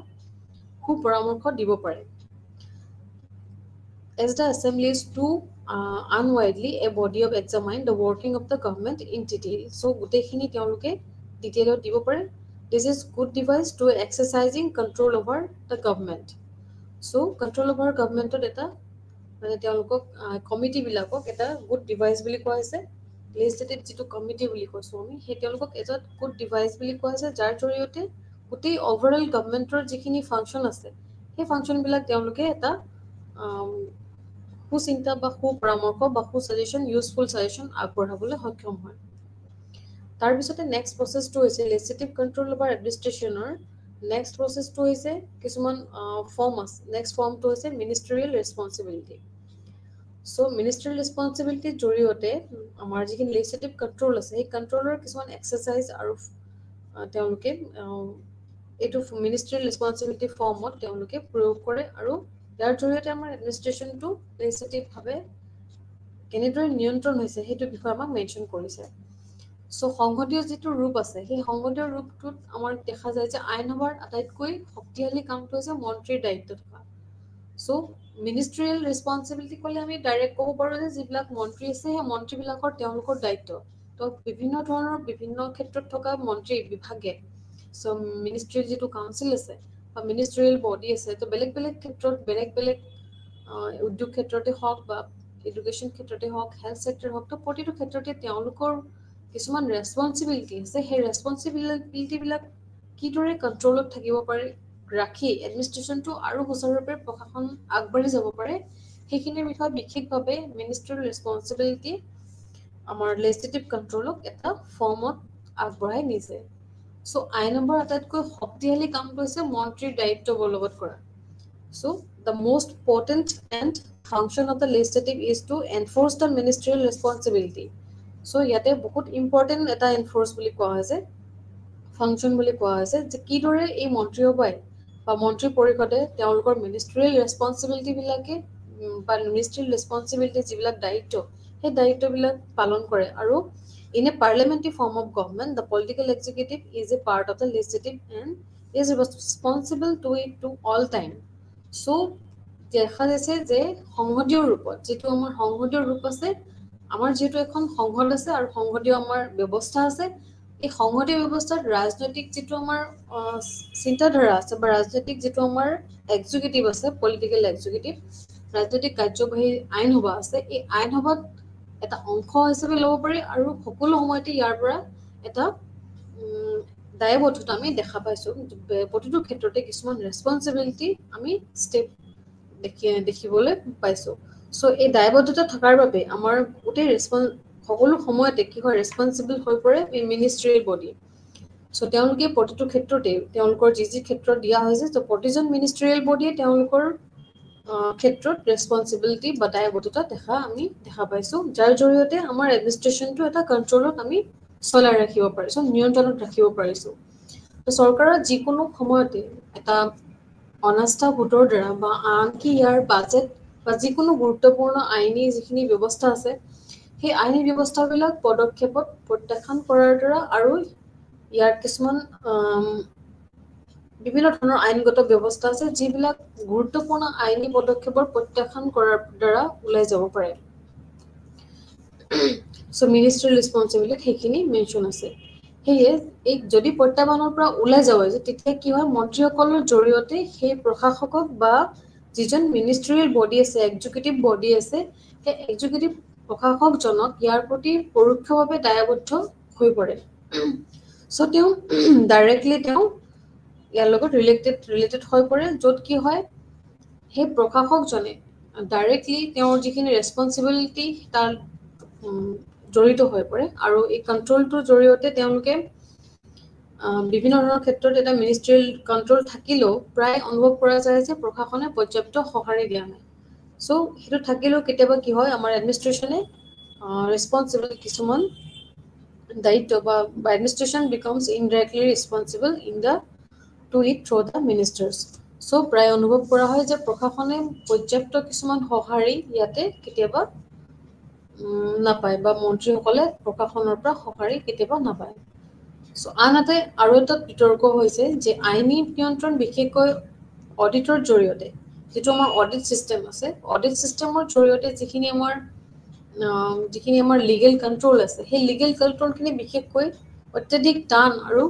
সুপৰামৰ্শ দিব পাৰে As the assembly is too unwidely a body of examine the working of the government in detail. So, গোটেইখিনি তেওঁলোকে ডিটেইলত দিব পাৰে. This is good device to exercising control over the government. So, control over governmentত এটা মানে তেওঁলোকক কমিটিবিলাকক এটা good device বুলি কোৱা হৈছে লেজিসলেটিভ যিটো কমিটি বুলি কৈছোঁ আমি সেই তেওঁলোকক এটা গুড ডিভাইচ বুলি কোৱা হৈছে যাৰ জৰিয়তে গোটেই অভাৰঅল গভৰ্ণমেণ্টৰ যিখিনি ফাংচন আছে সেই ফাংচনবিলাক তেওঁলোকে এটা সুচিন্তা বা সুপৰামৰ্শ বা সাজেশন ইউজফুল সাজেশন আগবঢ়াবলৈ সক্ষম হয় তাৰপিছতে নেক্সট প্ৰচেছটো হৈছে লেজিসলেটিভ কন্ট্ৰোল অভাৰ এডমিনিষ্ট্ৰেশ্যনৰ নেক্সট প্ৰচেছটো হৈছে কিছুমান ফৰ্ম আছে নেক্সট ফৰ্মটো হৈছে মিনিষ্ট্ৰিয়েল ৰেছপন্সিবিলিটি সো মিনিষ্ট্ৰিয়েল ৰেছপন্সিবিলিটিৰ জৰিয়তে আমাৰ যিখিনি লেজিসলেটিভ কন্ট্ৰোল আছে সেই কন্ট্ৰোলৰ কিছুমান এক্সাৰচাইজ আৰু তেওঁলোকে এইটো মিনিষ্ট্ৰিয়েল ৰেছপন্সিবিলিটি ফৰ্মত তেওঁলোকে প্ৰয়োগ কৰে আৰু ইয়াৰ জৰিয়তে আমাৰ এডমিনিষ্ট্ৰেশ্যনটো লেজিসলেটিভভাৱে কেনেদৰে নিয়ন্ত্ৰণ হৈছে সেইটো বিষয়ে আমাক মেনশ্যন কৰিছে সো সংসদীয় যিটো ৰূপ আছে সেই সংসদীয় ৰূপটোত আমাৰ দেখা যায় যে আইনসভাৰ আটাইতকৈ শক্তিশালী কামটো হৈছে মন্ত্ৰীৰ দায়িত্ব থকা সো মিনিষ্ট্ৰিয়েল ৰেছপন্সিবিলিটি ক'লে আমি ডাইৰেক্ট ক'ব পাৰোঁ যে যিবিলাক মন্ত্ৰী আছে সেই মন্ত্ৰীবিলাকৰ তেওঁলোকৰ দায়িত্ব তো বিভিন্ন ধৰণৰ বিভিন্ন ক্ষেত্ৰত থকা মন্ত্ৰী বিভাগে সো মিনিষ্ট্ৰিয়েল যিটো কাউন্সিল আছে বা মিনিষ্ট্ৰিয়েল বডি আছে তো বেলেগ বেলেগ ক্ষেত্ৰত বেলেগ বেলেগ উদ্যোগ ক্ষেত্ৰতে হওক বা এডুকেশ্যন ক্ষেত্ৰতে হওক হেল্থ ছেক্টৰ হওক তো প্ৰতিটো ক্ষেত্ৰতে তেওঁলোকৰ কিছুমান ৰেছপন্সিবিলিটি আছে সেই ৰেছপন্সিবিলিটিবিলাক কিদৰে কণ্ট্ৰলত থাকিব পাৰে ৰাখি এডমিনিষ্ট্ৰেশ্যনটো আৰু সুচাৰুৰূপে প্ৰশাসন আগবাঢ়ি যাব পাৰে সেইখিনিৰ বিষয়ে বিশেষভাৱে মিনিষ্ট্ৰিয়েল ৰেছপন্সিবিলিটি আমাৰ লেজিসলেটিভ কন্ট্ৰোলক এটা ফৰ্মত আগবঢ়াই নিছে সো আইনসভাৰ আটাইতকৈ শক্তিশালী কামটো হৈছে মন্ত্ৰীৰ দায়িত্ব বলবৎ কৰা so the most potent and function of the legislative is to enforce the ministerial responsibility so ইয়াতে বহুত ইম্পৰ্টেণ্ট এটা এনফোৰ্স বুলি কোৱা হৈছে ফাংচন বুলি কোৱা হৈছে যে কিদৰে এই মন্ত্ৰীসভাই বা মন্ত্ৰী পৰিষদে তেওঁলোকৰ মিনিষ্ট্ৰিয়েল ৰেছপন্সিবিলিটিবিলাকে বা মিনিষ্ট্ৰিয়েল ৰেছপন্সিবিলিটি যিবিলাক দায়িত্ব সেই দায়িত্ববিলাক পালন কৰে আৰু in a parliamentary form of government the political executive is a part of the legislative and is responsible to it to all time so দেখা যাচ্ছে যে সংসদীয় ৰূপত যেটো আমাৰ সংসদীয় ৰূপ আছে আমাৰ যেটো এখন সংসদ আছে আৰু সংসদীয় আমাৰ ব্যৱস্থা আছে এই সংহতি ব্যৱস্থাত ৰাজনৈতিক যেটো আমাৰ চিন্তাধাৰা আছে বা ৰাজনৈতিক যেটো আমাৰ এক্সিকিউটিভ আছে পলিটিক্যাল এক্সিকিউটিভ ৰাজনৈতিক কাৰ্যবাহী আইন সভা আছে এই আইন সভাত এটা অংশ হিচাপে ল'ব পাৰি আৰু সকলো সময়তে ইয়াৰ পৰা এটা দায়বদ্ধতা আমি দেখা পাইছো প্ৰতিটো ক্ষেত্ৰতে কিছুমান ৰেসপন্সিবিলিটি আমি ষ্টেপ দেখিবলৈ পাইছো সো এই দায়বদ্ধতা থকাৰ বাবে আমাৰ গোটেই সকলো সময়তে কি হয় ৰেসপন্সিবল হৈ পৰে এই মিনিষ্ট্ৰিয়েল বডি সো তেওঁলোকে প্ৰতিটো ক্ষেত্ৰতে তেওঁলোকৰ যি ক্ষেত্ৰত দিয়া হৈছে তো প্ৰতিজন মিনিষ্ট্ৰিয়েল বডিয়ে তেওঁলোকৰ ক্ষেত্ৰত ৰেসপন্সিবিলিটি বা দায়বদ্ধতা দেখা পাইছো যাৰ জৰিয়তে আমাৰ এডমিনিষ্ট্ৰেচনটো এটা কন্ট্ৰোলত আমি চলাই ৰাখিব পাৰিছো নিয়ন্ত্ৰণত ৰাখিব পাৰিছো তো চৰকাৰৰ যিকোনো সময়তে এটা অনাস্থা ভোটৰ দ্বাৰা বা আনকি ইয়াৰ বাজেট বা যিকোনো গুৰুত্বপূৰ্ণ আইনী যিখিনি ব্যৱস্থা আছে সেই আইনী ব্যৱস্থাবিলাক পদক্ষেপত প্ৰত্যাখ্যান কৰাৰ দ্বাৰা আৰু ইয়াৰ কিছুমান বিভিন্ন ধৰণৰ আইনগত ব্যৱস্থা আছে যিবিলাক গুৰুত্বপূৰ্ণ আইনী পদক্ষেপৰ প্ৰত্যাখ্যান কৰাৰ দ্বাৰা ওলাই যাব পাৰে সো মিনিষ্ট্ৰিয়েল ৰেসপন্সিবিলিটি সেইখিনি মেনশন আছে সেয়ে এই যদি প্ৰত্যাহ্বানৰ পৰা ওলাই যাব যে তেতিয়া কি হয় মন্ত্ৰীসকলৰ জৰিয়তে সেই প্ৰশাসকক বা যিজন মিনিষ্ট্ৰিয়েল বডি আছে এক্সিকিউটিভ বডি আছে সেই এক্সিকিউটিভ প্ৰশাসকজনক ইয়াৰ প্ৰতি পৰোক্ষভাৱে দায়বদ্ধ হৈ পৰে সো তেওঁ ডাইৰেক্টলি তেওঁ ইয়াৰ লগত ৰিলেটেড হৈ পৰে য'ত কি হয় সেই প্ৰশাসকজনে ডাইৰেক্টলি তেওঁৰ যিখিনি ৰেসপন্সিবিলিটি তাৰ জড়িত হৈ পৰে আৰু এই কন্ট্ৰোলটোৰ জৰিয়তে তেওঁলোকে বিভিন্ন ধৰণৰ ক্ষেত্ৰত এটা মিনিষ্ট্ৰিয়েল কন্ট্ৰোল থাকিলেও প্ৰায় অনুভৱ কৰা যায় যে প্ৰশাসনে পৰ্যাপ্ত সঁহাৰি দিয়া নাই সো হেতু থাকিলেও কেতিয়াবা কি হয় আমাৰ এডমিনিষ্ট্ৰেচনে ৰেসপন্সিবল কিছুমান দায়িত্ব বা administration becomes indirectly responsible in the to it through the ministers so প্ৰায় অনুভৱ কৰা হয় যে প্ৰশাসনে পৰ্যাপ্ত কিছুমান সঁহাৰি ইয়াতে কেতিয়াবা নাপায় বা মন্ত্ৰীসকলে প্ৰশাসনৰ পৰা সঁহাৰি কেতিয়াবা নাপায় সো আনহাতে আৰু এটা বিতৰ্ক হৈছে যে আইনী নিয়ন্ত্ৰণ বিশেষকৈ অডিটৰ জৰিয়তে যেটো আমাৰ অডিট সিস্টেম আছে অডিট সিস্টেমৰ জৰিয়তে যিখিনি আমাৰ লিগেল কন্ট্ৰোল আছে সেই লিগেল কন্ট্ৰোলখিনি বিশেষকৈ অত্যাধিক টান আৰু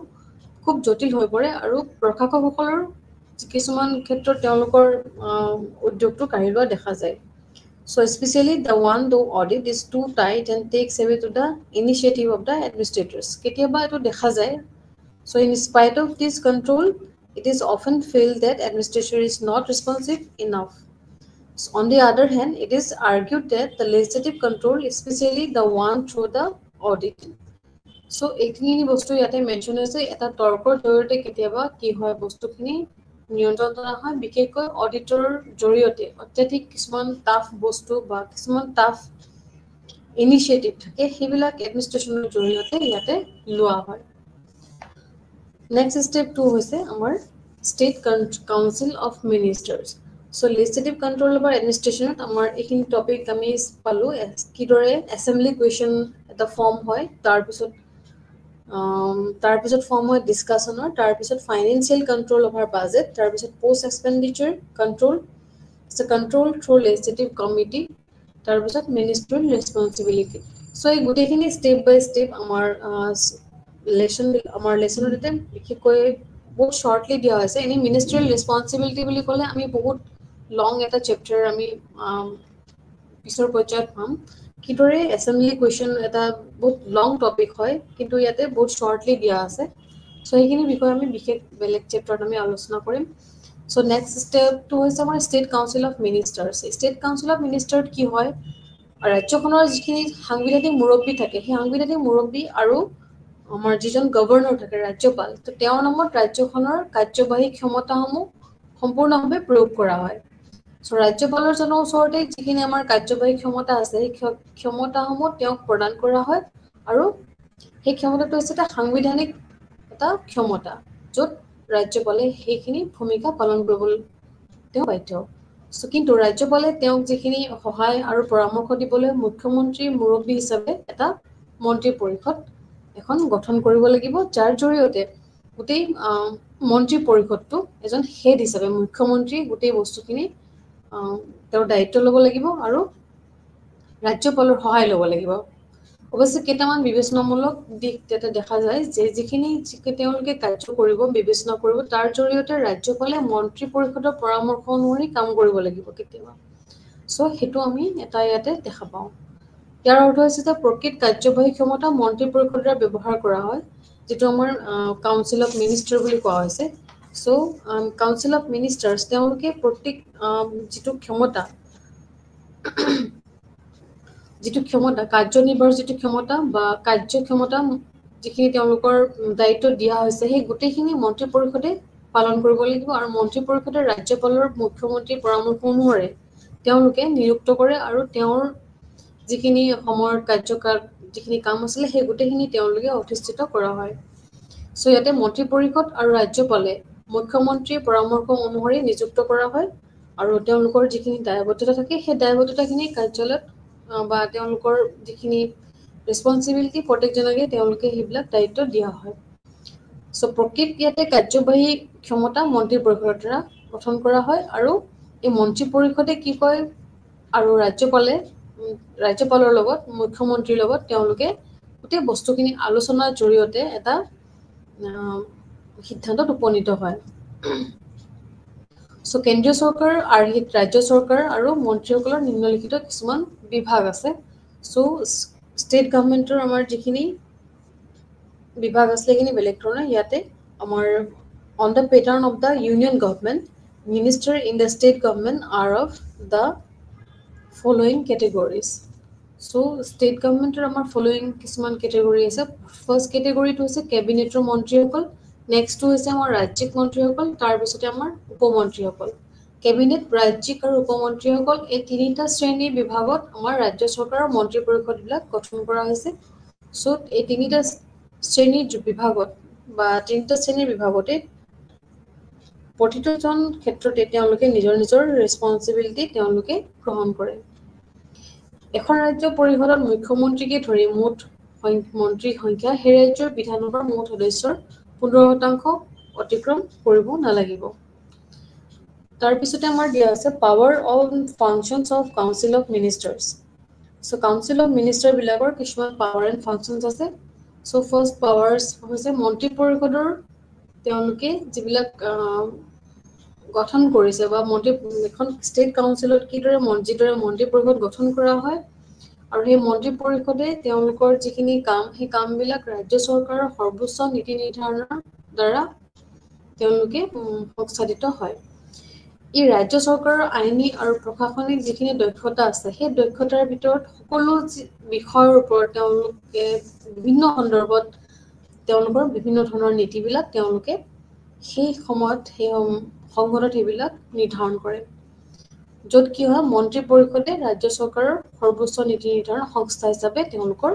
খুব জটিল হৈ পৰে আৰু প্ৰশাসকসকলৰ কিছুমান ক্ষেত্ৰত তেওঁলোকৰ উদ্যোগটো কাঢ়ি লোৱা দেখা যায় So especially the one though audit is too tight and takes away to the initiative of the administrators. Ketiaba eto dekha jay. So in spite of this control, it is often felt that administration is not responsive enough. So on the other hand, it is argued that the legislative control, especially the one through the audit. So ekhini bostu yate mention ase eta torkor joriyote ketiaba ki hoy bostu khini নিয়ন্ত্ৰণ কৰা হয় বিশেষকৈ auditor জৰিয়তে অত্যাধিক কিছুমান tough বস্তু বা কিছুমান টাফ ইনিচিয়েটিভ থাকে সেইবিলাক এডমিনিষ্ট্ৰেচনৰ জৰিয়তে ইয়াতে লোৱা হয় নেক্সট স্টেপ 2 হৈছে আমাৰ state council of ministers so legislative control over এডমিনিষ্ট্ৰেচনত আমাৰ এইখিনি টপিক আমি পালো কিদৰে এছেম্বলি কুৱেশ্যন এটা ফৰ্ম হয় তাৰপিছত ফৰ্ম হয় ডিসকাশনৰ তাৰপিছত ফাইনেন্সিয়েল কন্ট্ৰোল অভাৰ বাজেট তাৰপিছত post expenditure control control through legislative committee তাৰপিছত মিনিষ্ট্ৰিয়েল ৰেসপন্সিবিলিটি সো এই গোটেইখিনি স্টেপ বাই স্টেপ আমাৰ লেসনতে বিশেষকৈ বহুত শৰ্টলি দিয়া হৈছে এনি মিনিষ্ট্ৰিয়েল ৰেসপন্সিবিলিটি বুলি ক'লে আমি বহুত লং এটা চেপ্টাৰ আমি পিছৰ পৰ্যায়ত পাম কিদৰে এছেম্বলি কুৱেশ্যন এটা বহুত লং টপিক হয় কিন্তু ইয়াতে বহুত শৰ্টলি দিয়া আছে সো এইখিনি বিষয় আমি বিশেষ বেলেগ চেপ্টাৰত আমি আলোচনা কৰিম সো নেক্সট স্টেপটো হৈছে আমাৰ state council of ministers state council of মিনিষ্টাৰত কি হয় ৰাজ্যখনৰ যিখিনি সাংবিধানিক মুৰব্বী থাকে সেই সাংবিধানিক মুৰব্বী আৰু আমাৰ যিজন গভৰ্ণৰ থাকে ৰাজ্যপাল তো তেওঁৰ নামত ৰাজ্যখনৰ কাৰ্যবাহী ক্ষমতাসমূহ সম্পূৰ্ণভাৱে প্ৰয়োগ কৰা হয় সো ৰাজ্যপালৰ জনৰ ওচৰতে যিখিনি আমাৰ কাৰ্যবাহী ক্ষমতা আছে সেই ক্ষমতাসমূহ তেওঁক প্ৰদান কৰা হয় আৰু সেই ক্ষমতাটো হৈছে এটা সাংবিধানিক এটা ক্ষমতা য'ত ৰাজ্যপালে সেইখিনি ভূমিকা পালন কৰিবলৈ তেওঁ বাধ্য সো কিন্তু ৰাজ্যপালে তেওঁক যিখিনি সহায় আৰু পৰামৰ্শ দিবলৈ মুখ্যমন্ত্ৰী মুৰব্বী হিচাপে এটা মন্ত্ৰী পৰিষদ এখন গঠন কৰিব লাগিব যাৰ জৰিয়তে গোটেই মন্ত্ৰী পৰিষদটো এজন হেড হিচাপে মুখ্যমন্ত্ৰী গোটেই বস্তুখিনি তেওঁৰ দায়িত্ব ল'ব লাগিব আৰু ৰাজ্যপালৰ সহায় ল'ব লাগিব অৱশ্যে কেইটামান বিবেচনামূলক দিশ তাতে দেখা যায় যে যিখিনি তেওঁলোকে কাৰ্য কৰিব বিবেচনা কৰিব তাৰ জৰিয়তে ৰাজ্যপালে মন্ত্ৰী পৰিষদৰ পৰামৰ্শ অনুসৰি কাম কৰিব লাগিব কেতিয়াবা চ' সেইটো আমি এটা ইয়াতে দেখা পাওঁ ইয়াৰ অৰ্থ হৈছে যে প্ৰকৃত কাৰ্যবাহী ক্ষমতা মন্ত্ৰী পৰিষদৰ দ্বাৰা ব্যৱহাৰ কৰা হয় যেটো আমাৰ কাউন্সিল অফ মিনিষ্টাৰ বুলি কোৱা হৈছে চ' কাউন্সিল অফ মিনিষ্টাৰ্ছ তেওঁলোকে প্ৰত্যেক যেটো ক্ষমতা কাৰ্যনিৰ্বাহৰ যেটো ক্ষমতা বা কাৰ্যক্ষমতা যিখিনি তেওঁলোকৰ দায়িত্ব দিয়া হৈছে সেই গোটেইখিনি মন্ত্ৰী পৰিষদে পালন কৰিব লাগিব আৰু মন্ত্ৰী পৰিষদে ৰাজ্যপালৰ মুখ্যমন্ত্ৰীৰ পৰামৰ্শ অনুসৰি তেওঁলোকে নিযুক্ত কৰে আৰু তেওঁৰ যিখিনি সময়ৰ কাৰ্যকাল যিখিনি কাম আছিলে সেই গোটেইখিনি তেওঁলোকে অধিষ্ঠিত কৰা হয় চ' ইয়াতে মন্ত্ৰী পৰিষদ আৰু ৰাজ্যপালে মুখ্যমন্ত্ৰীৰ পৰামৰ্শ অনুসৰি নিযুক্ত কৰা হয় আৰু তেওঁলোকৰ যিখিনি দায়বদ্ধতা থাকে সেই দায়বদ্ধতাখিনি কাৰ্যালয়ত বা তেওঁলোকৰ যিখিনি ৰেছপন্সিবিলিটি প্ৰত্যেকজনকে তেওঁলোকে সেইবিলাক দায়িত্ব দিয়া হয় চ' প্ৰকৃত ইয়াতে কাৰ্যবাহী ক্ষমতা মন্ত্ৰী পৰিষদৰ দ্বাৰা গঠন কৰা হয় আৰু এই মন্ত্ৰী পৰিষদে কি কয় আৰু ৰাজ্যপালৰ লগত মুখ্যমন্ত্ৰীৰ লগত তেওঁলোকে গোটেই বস্তুখিনি আলোচনাৰ জৰিয়তে এটা সিদ্ধান্তত উপনীত হয় চ' কেন্দ্ৰীয় চৰকাৰ আৰু ৰাজ্য চৰকাৰ আৰু মন্ত্ৰীসকলৰ নিম্নলিখিত কিছুমান বিভাগ আছে চ' ষ্টেট গভৰ্ণমেণ্টৰ আমাৰ যিখিনি বিভাগ আছে সেইখিনি বেলেগ ধৰণৰ ইয়াতে আমাৰ on the pattern of the union government minister in the state government are of the following categories so' state গভৰ্ণমেণ্টৰ আমাৰ ফলোয়িং কিছুমান কেটেগৰী আছে ফাৰ্ষ্ট কেটেগৰীটো হৈছে কেবিনেটৰ মন্ত্ৰীসকল নেক্সটটো হৈছে আমাৰ ৰাজ্যিক মন্ত্ৰীসকল তাৰপিছতে আমাৰ উপমন্ত্ৰীসকল কেবিনেট ৰাজ্যিক আৰু উপমন্ত্ৰীসকল এই তিনিটা শ্ৰেণীৰ বিভাগত আমাৰ ৰাজ্য চৰকাৰৰ মন্ত্ৰী পৰিষদবিলাক গঠন কৰা হৈছে চ' এই তিনিটা শ্ৰেণীৰ বিভাগত বা তিনিটা শ্ৰেণীৰ বিভাগতে প্ৰতিটোজন ক্ষেত্ৰতে তেওঁলোকে নিজৰ নিজৰ ৰেছপন্সিবিলিটি তেওঁলোকে গ্ৰহণ কৰে এখন ৰাজ্য পৰিষদত মুখ্যমন্ত্ৰীকে ধৰি মুঠ মন্ত্ৰীৰ সংখ্যা সেই ৰাজ্যৰ বিধানসভাৰ মুঠ সদস্যৰ 15% অতিক্ৰম কৰিব নালাগিব তাৰপিছতে আমাৰ দিয়া আছে power on functions of council of ministers so' council of minister বিলাকৰ কিছুমান পাৱাৰ এণ্ড ফাংচনছ আছে চ' ফাৰ্ষ্ট পাৱাৰ্ছ হৈছে মন্ত্ৰী পৰিষদৰ তেওঁলোকে যিবিলাক গঠন কৰিছে বা এখন ষ্টেট কাউন্সিলত কিদৰে যিদৰে মন্ত্ৰী পৰিষদ গঠন কৰা হয় আৰু সেই মন্ত্ৰী পৰিষদে তেওঁলোকৰ যিখিনি কাম সেই কামবিলাক ৰাজ্য চৰকাৰৰ সৰ্বোচ্চ নীতি নিৰ্ধাৰণৰ দ্বাৰা তেওঁলোকে সংস্থাপিত হয় ই ৰাজ্য চৰকাৰৰ আইনী আৰু প্ৰশাসনিক যিখিনি দক্ষতা আছে সেই দক্ষতাৰ ভিতৰত সকলো বিষয়ৰ ওপৰত তেওঁলোকে বিভিন্ন সন্দৰ্ভত তেওঁলোকৰ বিভিন্ন ধৰণৰ নীতিবিলাক তেওঁলোকে সেই সময়ত সেই সংসদত সেইবিলাক নিৰ্ধাৰণ কৰে য'ত কি হয় মন্ত্ৰী পৰিষদে ৰাজ্য চৰকাৰৰ সৰ্বোচ্চ নীতি নিৰ্ধাৰণ সংস্থা হিচাপে তেওঁলোকৰ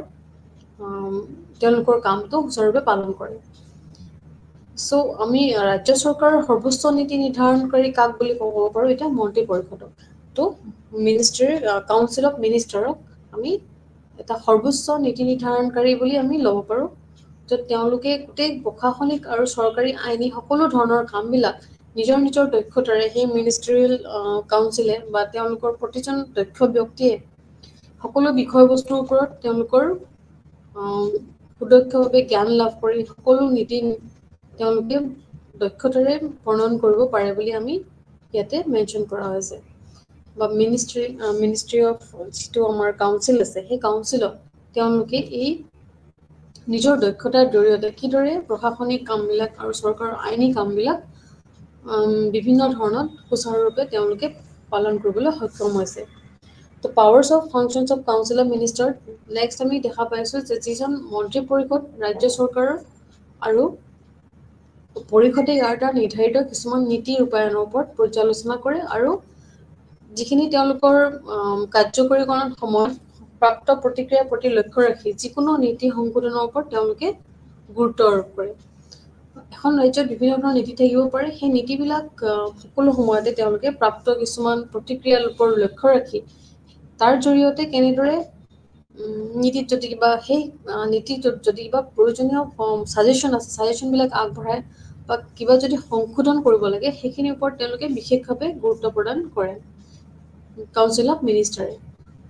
কামটো সুচাৰুৰূপে পালন কৰে চ' আমি ৰাজ্য চৰকাৰৰ সৰ্বোচ্চ নীতি নিৰ্ধাৰণকাৰী কাক বুলি ক'ব পাৰোঁ এতিয়া মন্ত্ৰী পৰিষদক তো কাউন্সিল অফ মিনিষ্টাৰক আমি এটা সৰ্বোচ্চ নীতি নিৰ্ধাৰণকাৰী বুলি আমি ল'ব পাৰোঁ য'ত তেওঁলোকে গোটেই প্ৰশাসনিক আৰু চৰকাৰী আইনী সকলো ধৰণৰ কামবিলাক নিজৰ নিজৰ দক্ষতাৰে সেই মিনিষ্ট্ৰিয়েল কাউন্সিলে বা তেওঁলোকৰ প্ৰতিজন দক্ষ ব্যক্তিয়ে সকলো বিষয়বস্তুৰ ওপৰত তেওঁলোকৰ সুদক্ষভাৱে জ্ঞান লাভ কৰি সকলো নীতি তেওঁলোকে দক্ষতাৰে প্ৰণয়ন কৰিব পাৰে বুলি আমি ইয়াতে মেনশ্যন কৰা হৈছে বা মিনিষ্ট্ৰী অফ যিটো আমাৰ কাউন্সিল আছে সেই কাউন্সিলত তেওঁলোকে এই নিজৰ দক্ষতাৰ জৰিয়তে কিদৰে প্ৰশাসনিক কামবিলাক আৰু চৰকাৰৰ আইনী কামবিলাক বিভিন্ন ধৰণত সুচাৰুৰূপে তেওঁলোকে পালন কৰিবলৈ সক্ষম হৈছে তো powers of functions of council of minister next আমি দেখা পাইছোঁ যে যিজন মন্ত্ৰী পৰিষদ ৰাজ্য চৰকাৰৰ আৰু পৰিষদে ইয়াৰ দ্বাৰা নিৰ্ধাৰিত কিছুমান নীতি ৰূপায়ণৰ ওপৰত পৰ্যালোচনা কৰে আৰু যিখিনি তেওঁলোকৰ কাৰ্যকৰীকৰণৰ সময়ত প্ৰাপ্ত প্ৰতিক্ৰিয়াৰ প্ৰতি লক্ষ্য ৰাখি যিকোনো নীতি সংশোধনৰ ওপৰত তেওঁলোকে গুৰুত্ব আৰোপ কৰে এখন ৰাজ্যত বিভিন্ন ধৰণৰ নীতি থাকিব পাৰে সেই নীতিবিলাক সকলো সময়তে তেওঁলোকে প্ৰাপ্ত কিছুমান প্ৰতিক্ৰিয়াৰ ওপৰত লক্ষ্য ৰাখি তাৰ জৰিয়তে কেনেদৰে নীতিত যদি কিবা সেই নীতিত যদি কিবা প্ৰয়োজনীয় ছাজেশ্যনবিলাক আগবঢ়ায় বা কিবা যদি সংশোধন কৰিব লাগে সেইখিনিৰ ওপৰত তেওঁলোকে বিশেষভাৱে গুৰুত্ব প্ৰদান কৰে কাউন্সিল অফ মিনিষ্টাৰে